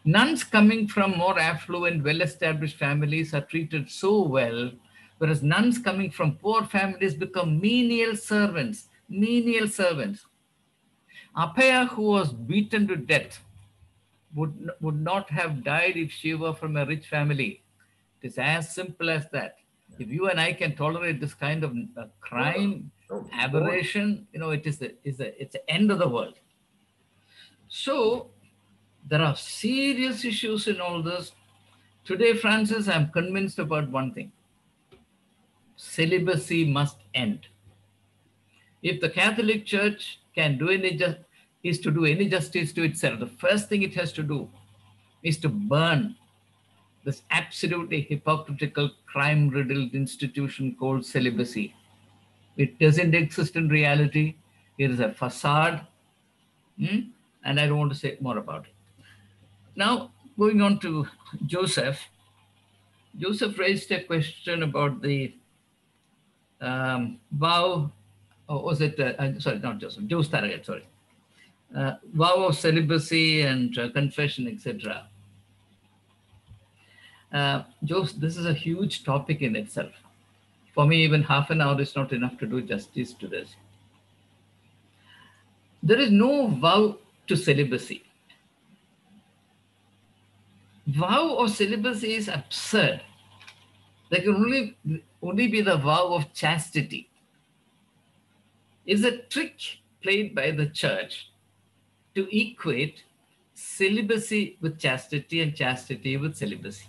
Nuns coming from more affluent, well-established families are treated so well, whereas nuns coming from poor families become menial servants. Menial servants. Apaya, who was beaten to death, would not have died if she were from a rich family. It is as simple as that. If you and I can tolerate this kind of crime, aberration, you know, it's the end of the world. So There are serious issues in all this. Today, Francis, I'm convinced about one thing. Celibacy must end. If the Catholic Church can do is to do any justice to itself, the first thing it has to do is to burn this absolutely hypocritical, crime-riddled institution called celibacy. It doesn't exist in reality. It is a facade, and I don't want to say more about it. Now, going on to Joseph. Joseph raised a question about the vow, or was it, sorry, not Joseph, Joe Stargate, sorry. Vow of celibacy and confession, etc. Joseph, this is a huge topic in itself. For me, even half an hour is not enough to do justice to this. There is no vow to celibacy. Vow of celibacy is absurd. There can only be the vow of chastity. It's a trick played by the church to equate celibacy with chastity and chastity with celibacy.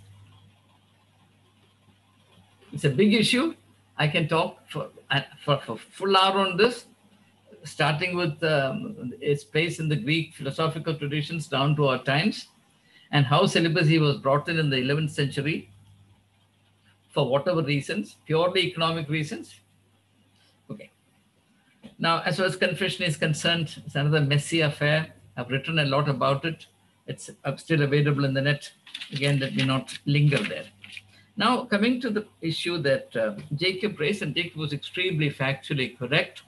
It's a big issue. I can talk for a full hour on this, starting with its place in the Greek philosophical traditions down to our times, and how celibacy was brought in the 11th century for whatever reasons, purely economic reasons. Okay. Now, as far as confession is concerned, it's another messy affair. I've written a lot about it. It's still available in the net. Again, let me not linger there. Now, coming to the issue that Jacob raised, and Jacob was extremely factually correct.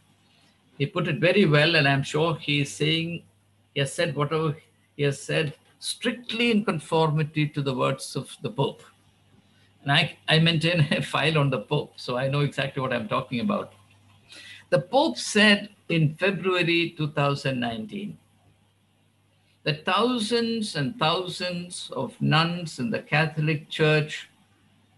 He put it very well, and I'm sure he has said whatever he has said strictly in conformity to the words of the Pope. And I maintain a file on the Pope, so I know exactly what I'm talking about. The Pope said in February 2019 that thousands and thousands of nuns in the Catholic Church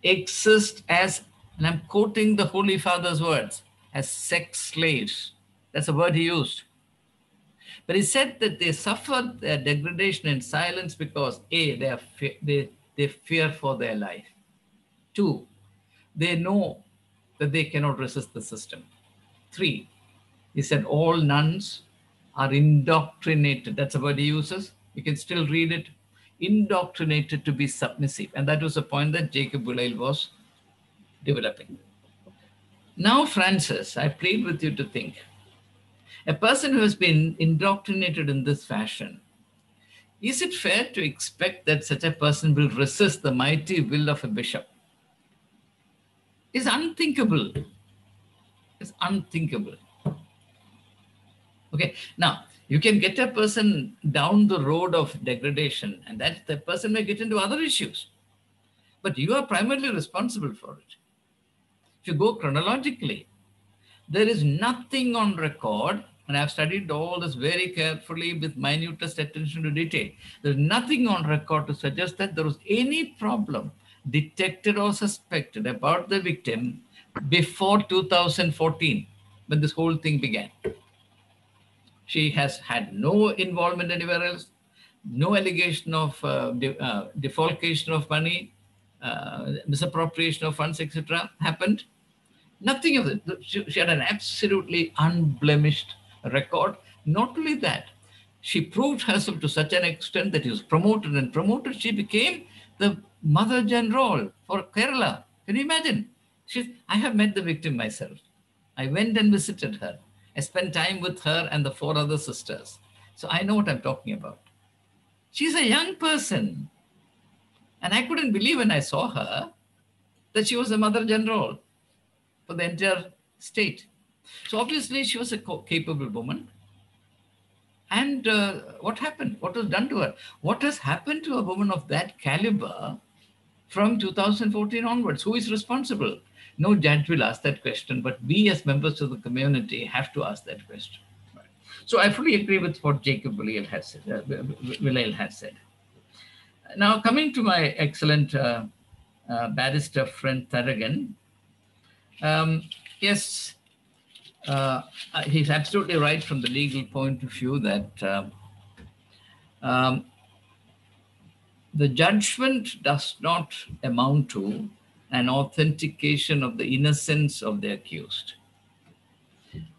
exist as, and I'm quoting the Holy Father's words, as sex slaves. That's a word he used. But he said that they suffer their degradation in silence because A, they fear for their life. 2, they know that they cannot resist the system. 3, he said all nuns are indoctrinated. That's a word he uses. You can still read it. Indoctrinated to be submissive. And that was a point that Jacob Boulail was developing. Now, Francis, I plead with you to think. A person who has been indoctrinated in this fashion, is it fair to expect that such a person will resist the mighty will of a bishop? It's unthinkable. It's unthinkable. Okay, now you can get a person down the road of degradation, and that the person may get into other issues. But you are primarily responsible for it. If you go chronologically, there is nothing on record, and I've studied all this very carefully with minutest attention to detail. There's nothing on record to suggest that there was any problem detected or suspected about the victim before 2014, when this whole thing began. She has had no involvement anywhere else, no allegation of defalcation of money, misappropriation of funds, etc. happened. Nothing of it. She had an absolutely unblemished record. Not only that, she proved herself to such an extent that she was promoted and promoted. She became the Mother General for Kerala. Can you imagine? I have met the victim myself. I went and visited her. I spent time with her and the 4 other sisters. So I know what I'm talking about. She's a young person. And I couldn't believe when I saw her that she was a Mother General for the entire state. So obviously she was a capable woman. And what happened? What was done to her? What has happened to a woman of that caliber from 2014 onwards? Who is responsible? No judge will ask that question, but we as members of the community have to ask that question. So I fully agree with what Jacob Boulail has said. Now, coming to my excellent barrister friend Tharagan, yes, he's absolutely right from the legal point of view that the judgment does not amount to an authentication of the innocence of the accused.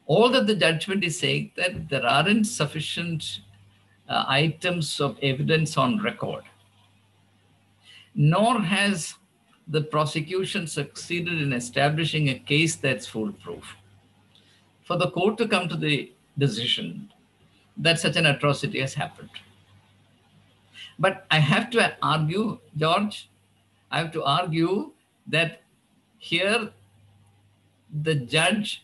All that the judgment is saying that there aren't sufficient items of evidence on record, nor has the prosecution succeeded in establishing a case that's foolproof. For the court to come to the decision that such an atrocity has happened. But I have to argue, George, I have to argue that here the judge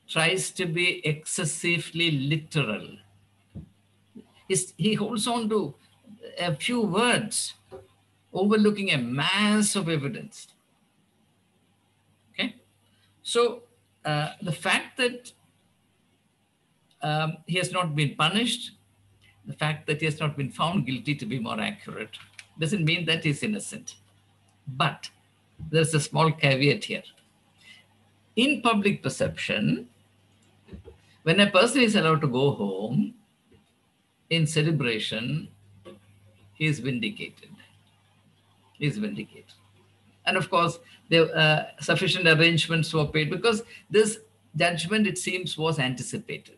tries to be excessively literal. He holds on to a few words, overlooking a mass of evidence. Okay? So the fact that he has not been punished, the fact that he has not been found guilty, to be more accurate, doesn't mean that he's innocent. But there's a small caveat here. In public perception, when a person is allowed to go home in celebration, he is vindicated. He is vindicated. And of course, there sufficient arrangements were paid because this judgment, it seems, was anticipated.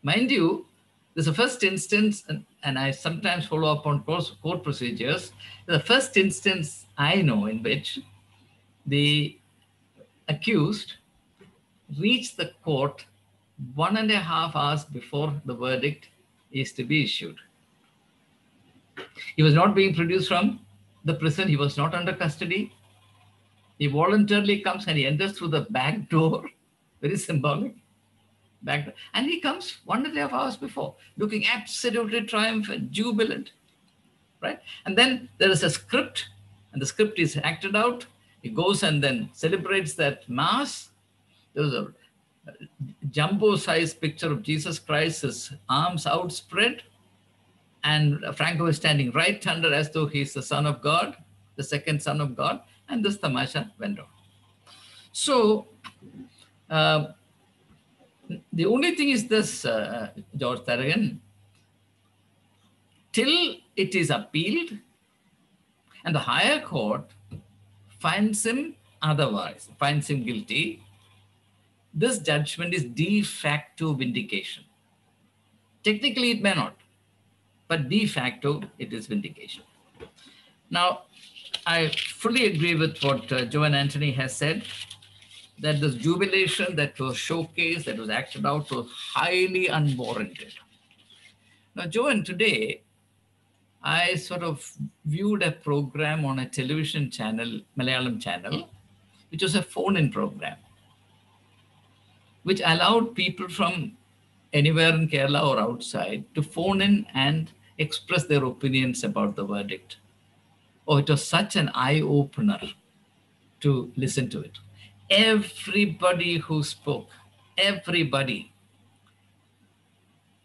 Mind you, there's a first instance, and I sometimes follow up on court procedures, the first instance I know in which the accused reached the court 1.5 hours before the verdict is to be issued. He was not being produced from the prison. He was not under custody. He voluntarily comes and he enters through the back door, very symbolic. Back door. And he comes 1.5 hours before, looking absolutely triumphant, jubilant, right? And then there is a script, and the script is acted out. He goes and then celebrates that mass. There was a jumbo-sized picture of Jesus Christ, his arms outspread, and Franco is standing right under as though he's the Son of God, the second Son of God, and this tamasha went on. So, the only thing is this, George Tharagan, till it is appealed and the higher court finds him otherwise, finds him guilty, this judgment is de facto vindication. Technically, it may not, but de facto, it is vindication. Now, I fully agree with what Joan Anthony has said, that this jubilation that was showcased, that was acted out, was highly unwarranted. Now, Joan, today, I sort of viewed a program on a television channel, Malayalam channel, which was a phone-in program, which allowed people from anywhere in Kerala or outside to phone in and express their opinions about the verdict. Oh, it was such an eye-opener to listen to it. Everybody who spoke, everybody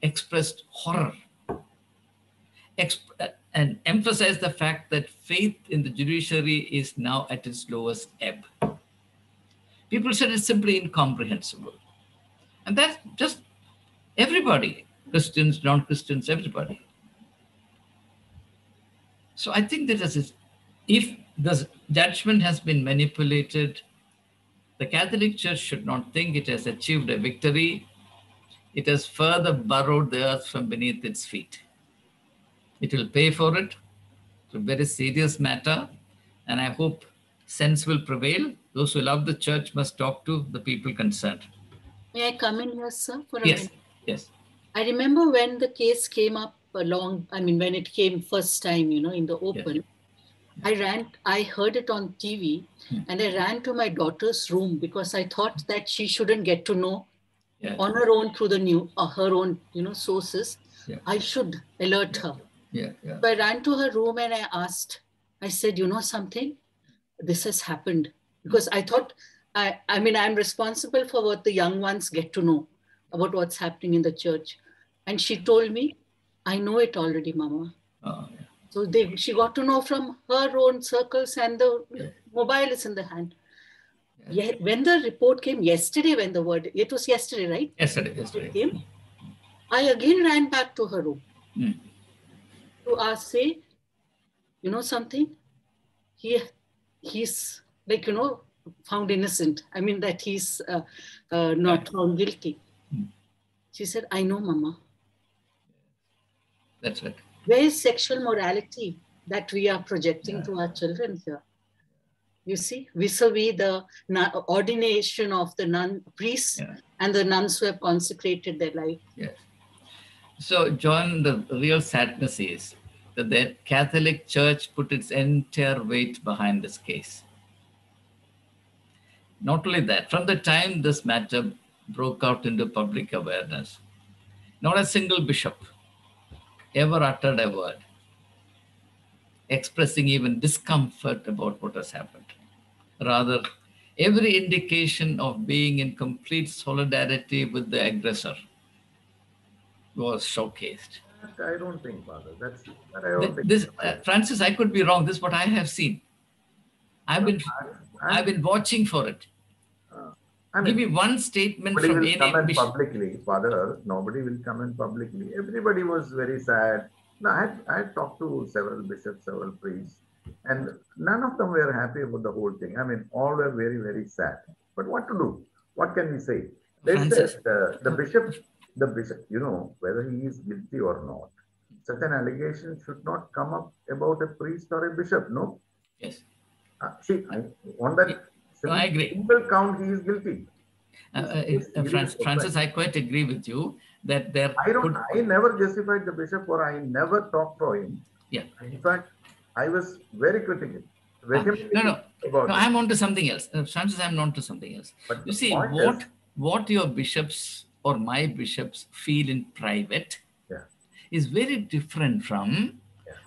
expressed horror and emphasized the fact that faith in the judiciary is now at its lowest ebb. People said it's simply incomprehensible. And that's just everybody, Christians, non-Christians, everybody. So I think that if the judgment has been manipulated, the Catholic Church should not think it has achieved a victory. It has further burrowed the earth from beneath its feet. It will pay for it. It's a very serious matter. And I hope sense will prevail. Those who love the church must talk to the people concerned. May I come in here, sir, for a Yes, minute? yes. I remember when the case came up when it came first time, in the open, yes. I heard it on TV and I ran to my daughter's room because I thought that she shouldn't get to know on her own through her own, sources. Yeah. I should alert her. Yeah, yeah. So I ran to her room and I said, you know something, this has happened. Because I thought, I'm responsible for what the young ones get to know about what's happening in the church. And she told me, I know it already, Mama. Oh, yeah. So she got to know from her own circles, and the mobile is in the hand. Yeah. When the report came yesterday, it was yesterday, right? Yesterday. It came, I again ran back to her room. to say, you know something? He's like, you know, found innocent. I mean that he's not found guilty. She said, I know, Mama. That's right. Where is sexual morality that we are projecting to our children here? You see, vis-a-vis the ordination of the nun priests and the nuns who have consecrated their life. Yes. So, John, the real sadness is that the Catholic Church put its entire weight behind this case. Not only that, from the time this matter broke out into public awareness, not a single bishop ever uttered a word expressing even discomfort about what has happened. Rather, every indication of being in complete solidarity with the aggressor was showcased. I don't think, Father. Francis, I could be wrong. This is what I have seen. I've been watching for it. Give me one statement from any bishop. Publicly, Father, nobody will comment publicly. Everybody was very sad. No, I had talked to several bishops, several priests, and none of them were happy about the whole thing. I mean, all were very, very sad. But what to do? What can we say? They said the bishop, you know, whether he is guilty or not, such an allegation should not come up about a priest or a bishop, no? Yes. See, on that I agree. Single count, he is guilty. Francis, I quite agree with you that there. I never justified the bishop, or I never talked for him. Yeah. In fact, I was very critical. No, I'm on to something else. Francis, I'm on to something else. But you see, what your bishops or my bishops feel in private is very different from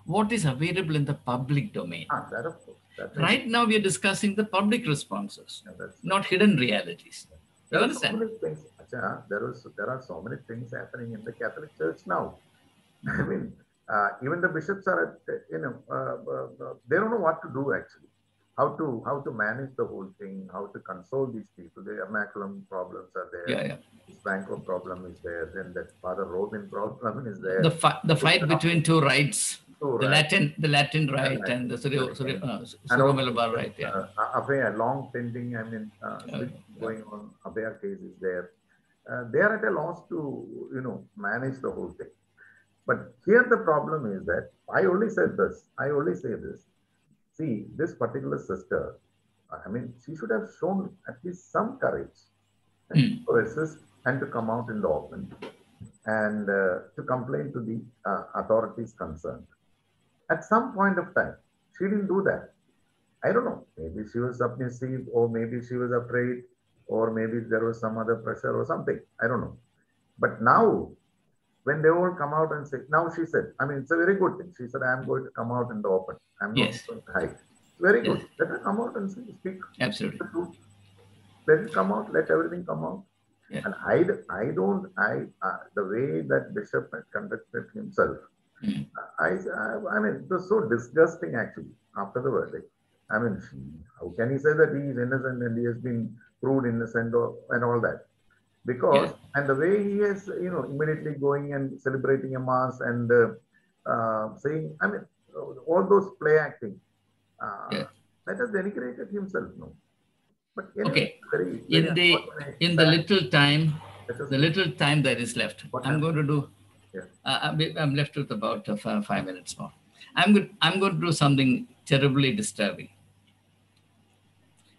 what is available in the public domain. That of course. Right now, we are discussing the public responses, not hidden realities. You understand? There are so many things happening in the Catholic Church now. I mean, even the bishops are, they don't know what to do actually. How to manage the whole thing, how to console these people. The immaculum problems are there. This Banco problem is there. Then that Father Robin problem is there. The fight between two rights. The Latin right and the Syro-Malabar right. A long pending, I mean, going on. Abhaya case is there. They are at a loss to, manage the whole thing. But here the problem is that I only say this. See, this particular sister, I mean, she should have shown at least some courage to resist and to come out in the open and to complain to the authorities concerned. At some point of time, she didn't do that. I don't know. Maybe she was submissive, or maybe she was afraid, or maybe there was some other pressure or something. I don't know. But now, when they all come out and say, now she said, I mean, it's a very good thing. She said, I'm going to come out in the open. I'm not going to hide. Very good. Let her come out and speak. Absolutely. The truth. Let it come out. Let everything come out. Yeah. And the way that Bishop had conducted himself, I mean, it was so disgusting actually after the verdict. I mean, how can he say that he is innocent and he has been proved innocent and all that? Because, and the way he is, immediately going and celebrating a mass and saying, I mean, all those play acting, that has denigrated himself, no? But anyway, in the little time that is left, I'm going to do. I'm left with about 5 minutes more. I'm going to do something terribly disturbing.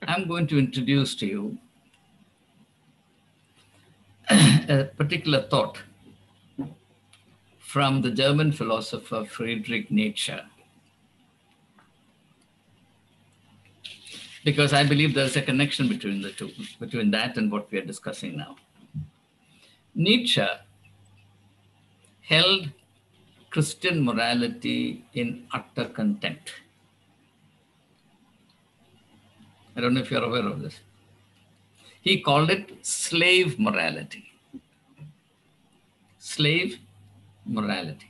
I'm going to introduce to you a particular thought from the German philosopher Friedrich Nietzsche. Because I believe there's a connection between the two, between that and what we are discussing now. Nietzsche held Christian morality in utter contempt. I don't know if you're aware of this. He called it slave morality. Slave morality.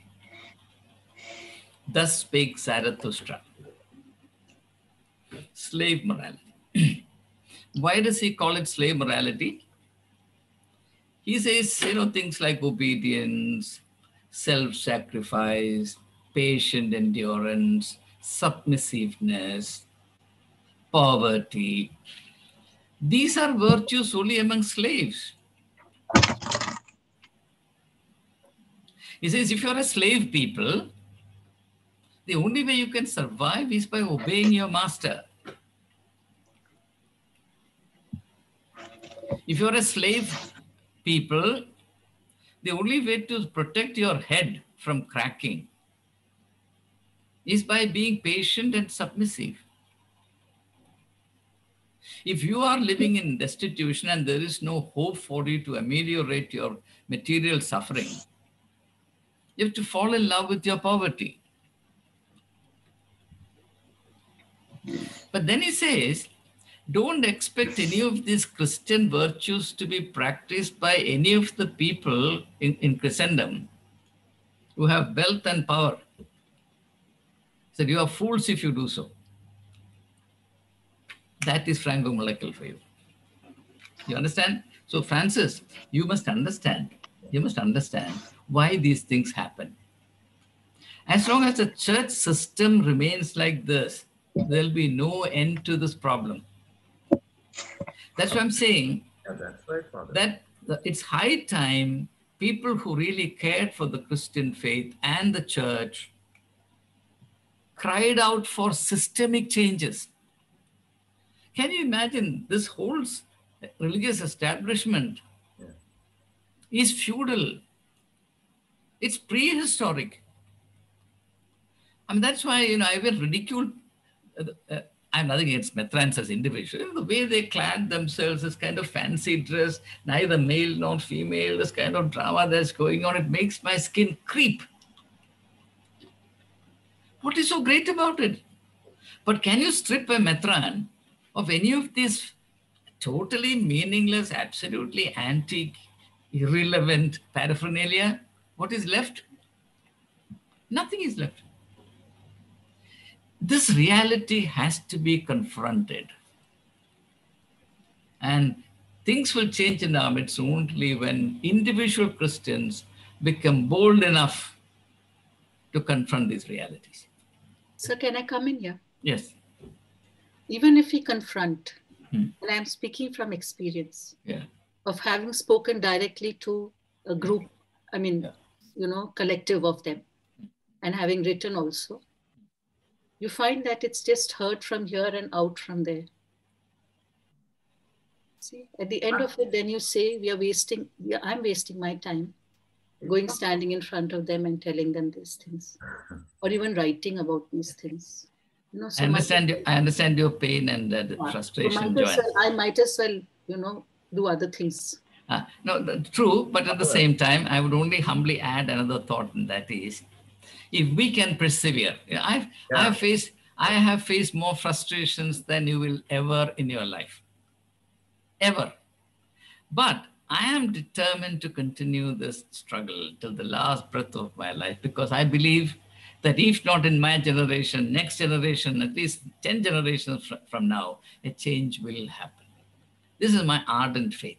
Thus spake Zarathustra. Slave morality. Why does he call it slave morality? He says, things like obedience, self-sacrifice, patient endurance, submissiveness, poverty. These are virtues only among slaves. He says, if you're a slave people, the only way you can survive is by obeying your master. If you're a slave people, the only way to protect your head from cracking is by being patient and submissive. If you are living in destitution and there is no hope for you to ameliorate your material suffering, you have to fall in love with your poverty. But then he says, don't expect any of these Christian virtues to be practiced by any of the people in Christendom who have wealth and power. He said, you are fools if you do so. That is Franco Molecule for you. You understand? So Francis, you must understand why these things happen. As long as the church system remains like this, there'll be no end to this problem. That's what I'm saying. Yeah, that's right, Father. That it's high time people who really cared for the Christian faith and the church cried out for systemic changes. Can you imagine this whole religious establishment is feudal. It's prehistoric. I mean, that's why, I even ridiculed, I'm nothing against Methrans as individuals. The way they clad themselves, this kind of fancy dress, neither male nor female, this kind of drama that's going on, it makes my skin creep. What is so great about it? But can you strip a Methran of any of these totally meaningless, absolutely antique, irrelevant paraphernalia? What is left? Nothing is left. This reality has to be confronted. And things will change in our midst only when individual Christians become bold enough to confront these realities. So can I come in here? Yes. Even if we confront, and I'm speaking from experience of having spoken directly to a group, collective of them, and having written also, you find that it's just heard from here and out from there. See, at the end of it, then you say, I'm wasting my time standing in front of them and telling them these things, or even writing about these things. So I understand your pain and the frustration, Joanne. I might as well, do other things. No, true, but at the same time, I would only humbly add another thought, and that is, if we can persevere, I have faced more frustrations than you will ever in your life, ever. But I am determined to continue this struggle till the last breath of my life, because I believe that if not in my generation, next generation, at least 10 generations from now, a change will happen. This is my ardent faith.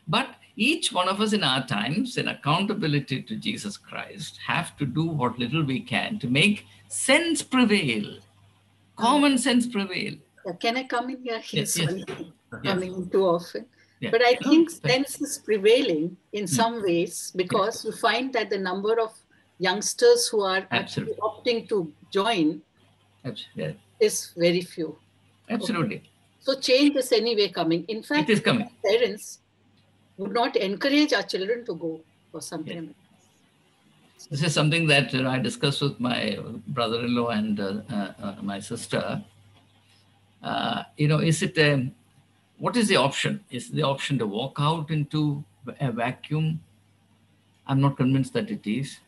But each one of us in our times, in accountability to Jesus Christ, have to do what little we can to make sense prevail, common sense prevail. Can I come in here? Yes. Coming in too often. Yeah. But I think sense is prevailing in some ways, because you find that the number of youngsters who are actually opting to join is very few. Absolutely. Okay? So change is anyway coming. In fact, it is coming. Parents would not encourage our children to go for something. This is something that I discussed with my brother-in-law and my sister. What is the option? Is the option to walk out into a vacuum? I'm not convinced that it is.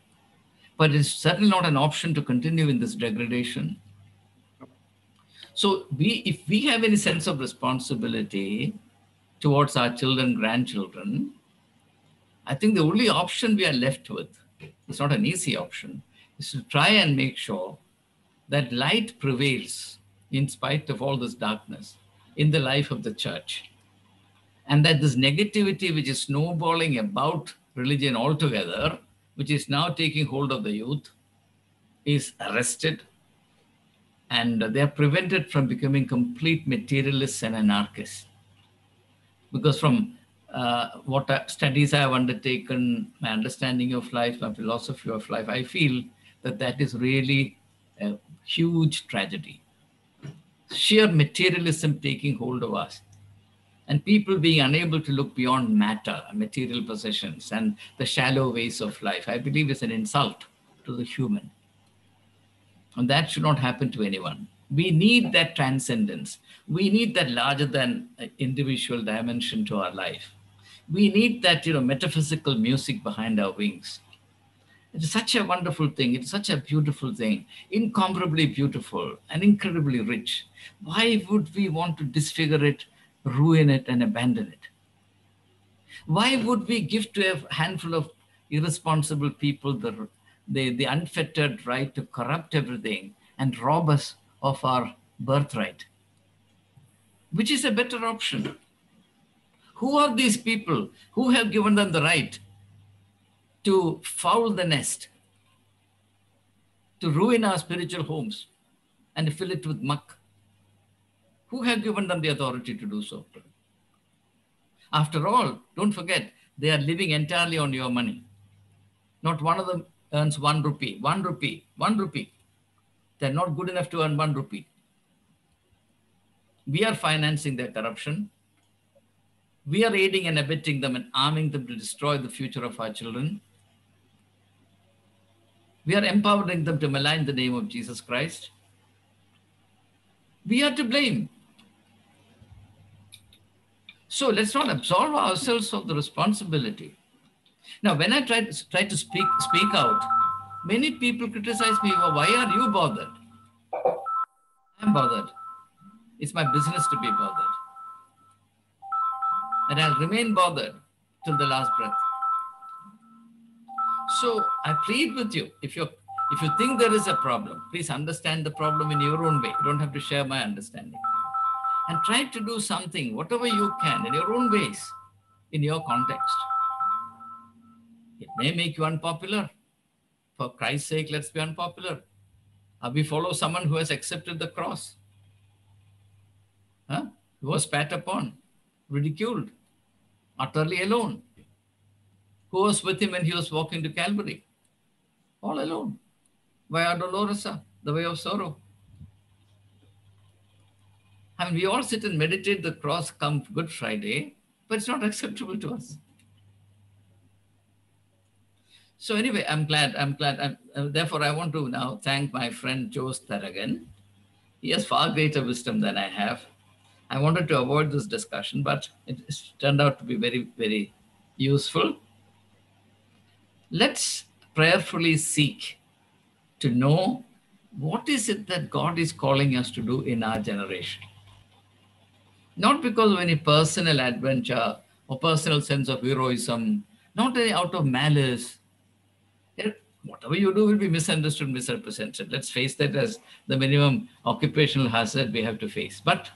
But it's certainly not an option to continue in this degradation. So if we have any sense of responsibility towards our children, grandchildren, I think the only option we are left with, it's not an easy option, is to try and make sure that light prevails in spite of all this darkness in the life of the church. And that this negativity which is snowballing about religion altogether, which is now taking hold of the youth, is arrested, and they are prevented from becoming complete materialists and anarchists. Because from what studies I have undertaken, my understanding of life, my philosophy of life, I feel that that is really a huge tragedy. Sheer materialism taking hold of us, and people being unable to look beyond matter, material possessions, and the shallow ways of life, I believe is an insult to the human. And that should not happen to anyone. We need that transcendence. We need that larger than individual dimension to our life. We need that, metaphysical music behind our wings. It's such a wonderful thing. It's such a beautiful thing, incomparably beautiful and incredibly rich. Why would we want to disfigure it, ruin it, and abandon it? Why would we give to a handful of irresponsible people the unfettered right to corrupt everything and rob us of our birthright? Which is a better option? Who are these people? Who have given them the right to foul the nest, to ruin our spiritual homes and fill it with muck? Who have given them the authority to do so? After all, don't forget, they are living entirely on your money. Not one of them earns 1 rupee, 1 rupee, 1 rupee. They're not good enough to earn 1 rupee. We are financing their corruption. We are aiding and abetting them and arming them to destroy the future of our children. We are empowering them to malign the name of Jesus Christ. We are to blame. So let's not absolve ourselves of the responsibility. Now, when I try to speak out, many people criticize me. Well, why are you bothered? I'm bothered. It's my business to be bothered. And I'll remain bothered till the last breath. So I plead with you, if you think there is a problem, please understand the problem in your own way. You don't have to share my understanding. And try to do something, whatever you can, in your own ways, in your context. It may make you unpopular. For Christ's sake, let's be unpopular. We follow someone who has accepted the cross. Who was spat upon, ridiculed, utterly alone. Who was with him when he was walking to Calvary? All alone. Via Dolorosa, the way of sorrow. I mean, we all sit and meditate the cross come Good Friday, but it's not acceptable to us. So anyway, I'm glad. Therefore, I want to now thank my friend Joe Tharagan. He has far greater wisdom than I have. I wanted to avoid this discussion, but it turned out to be very, very useful. Let's prayerfully seek to know what is it that God is calling us to do in our generation. Not because of any personal adventure or personal sense of heroism, not any out of malice. Whatever you do will be misunderstood, misrepresented. Let's face that as the minimum occupational hazard we have to face. But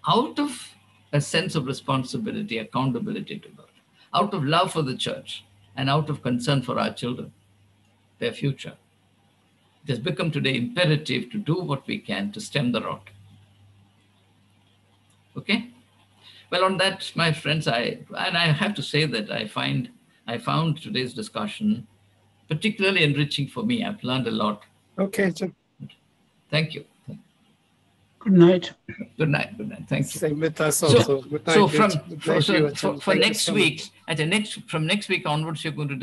out of a sense of responsibility, accountability to God, out of love for the church, and out of concern for our children, their future, it has become today imperative to do what we can to stem the rot. Okay? Well, on that, my friends, I have to say that I found today's discussion particularly enriching for me. I've learned a lot. Okay. Thank you. Good night. Good night. Good night. Thank you. Same with us also. So from next week, from next week onwards, you're going to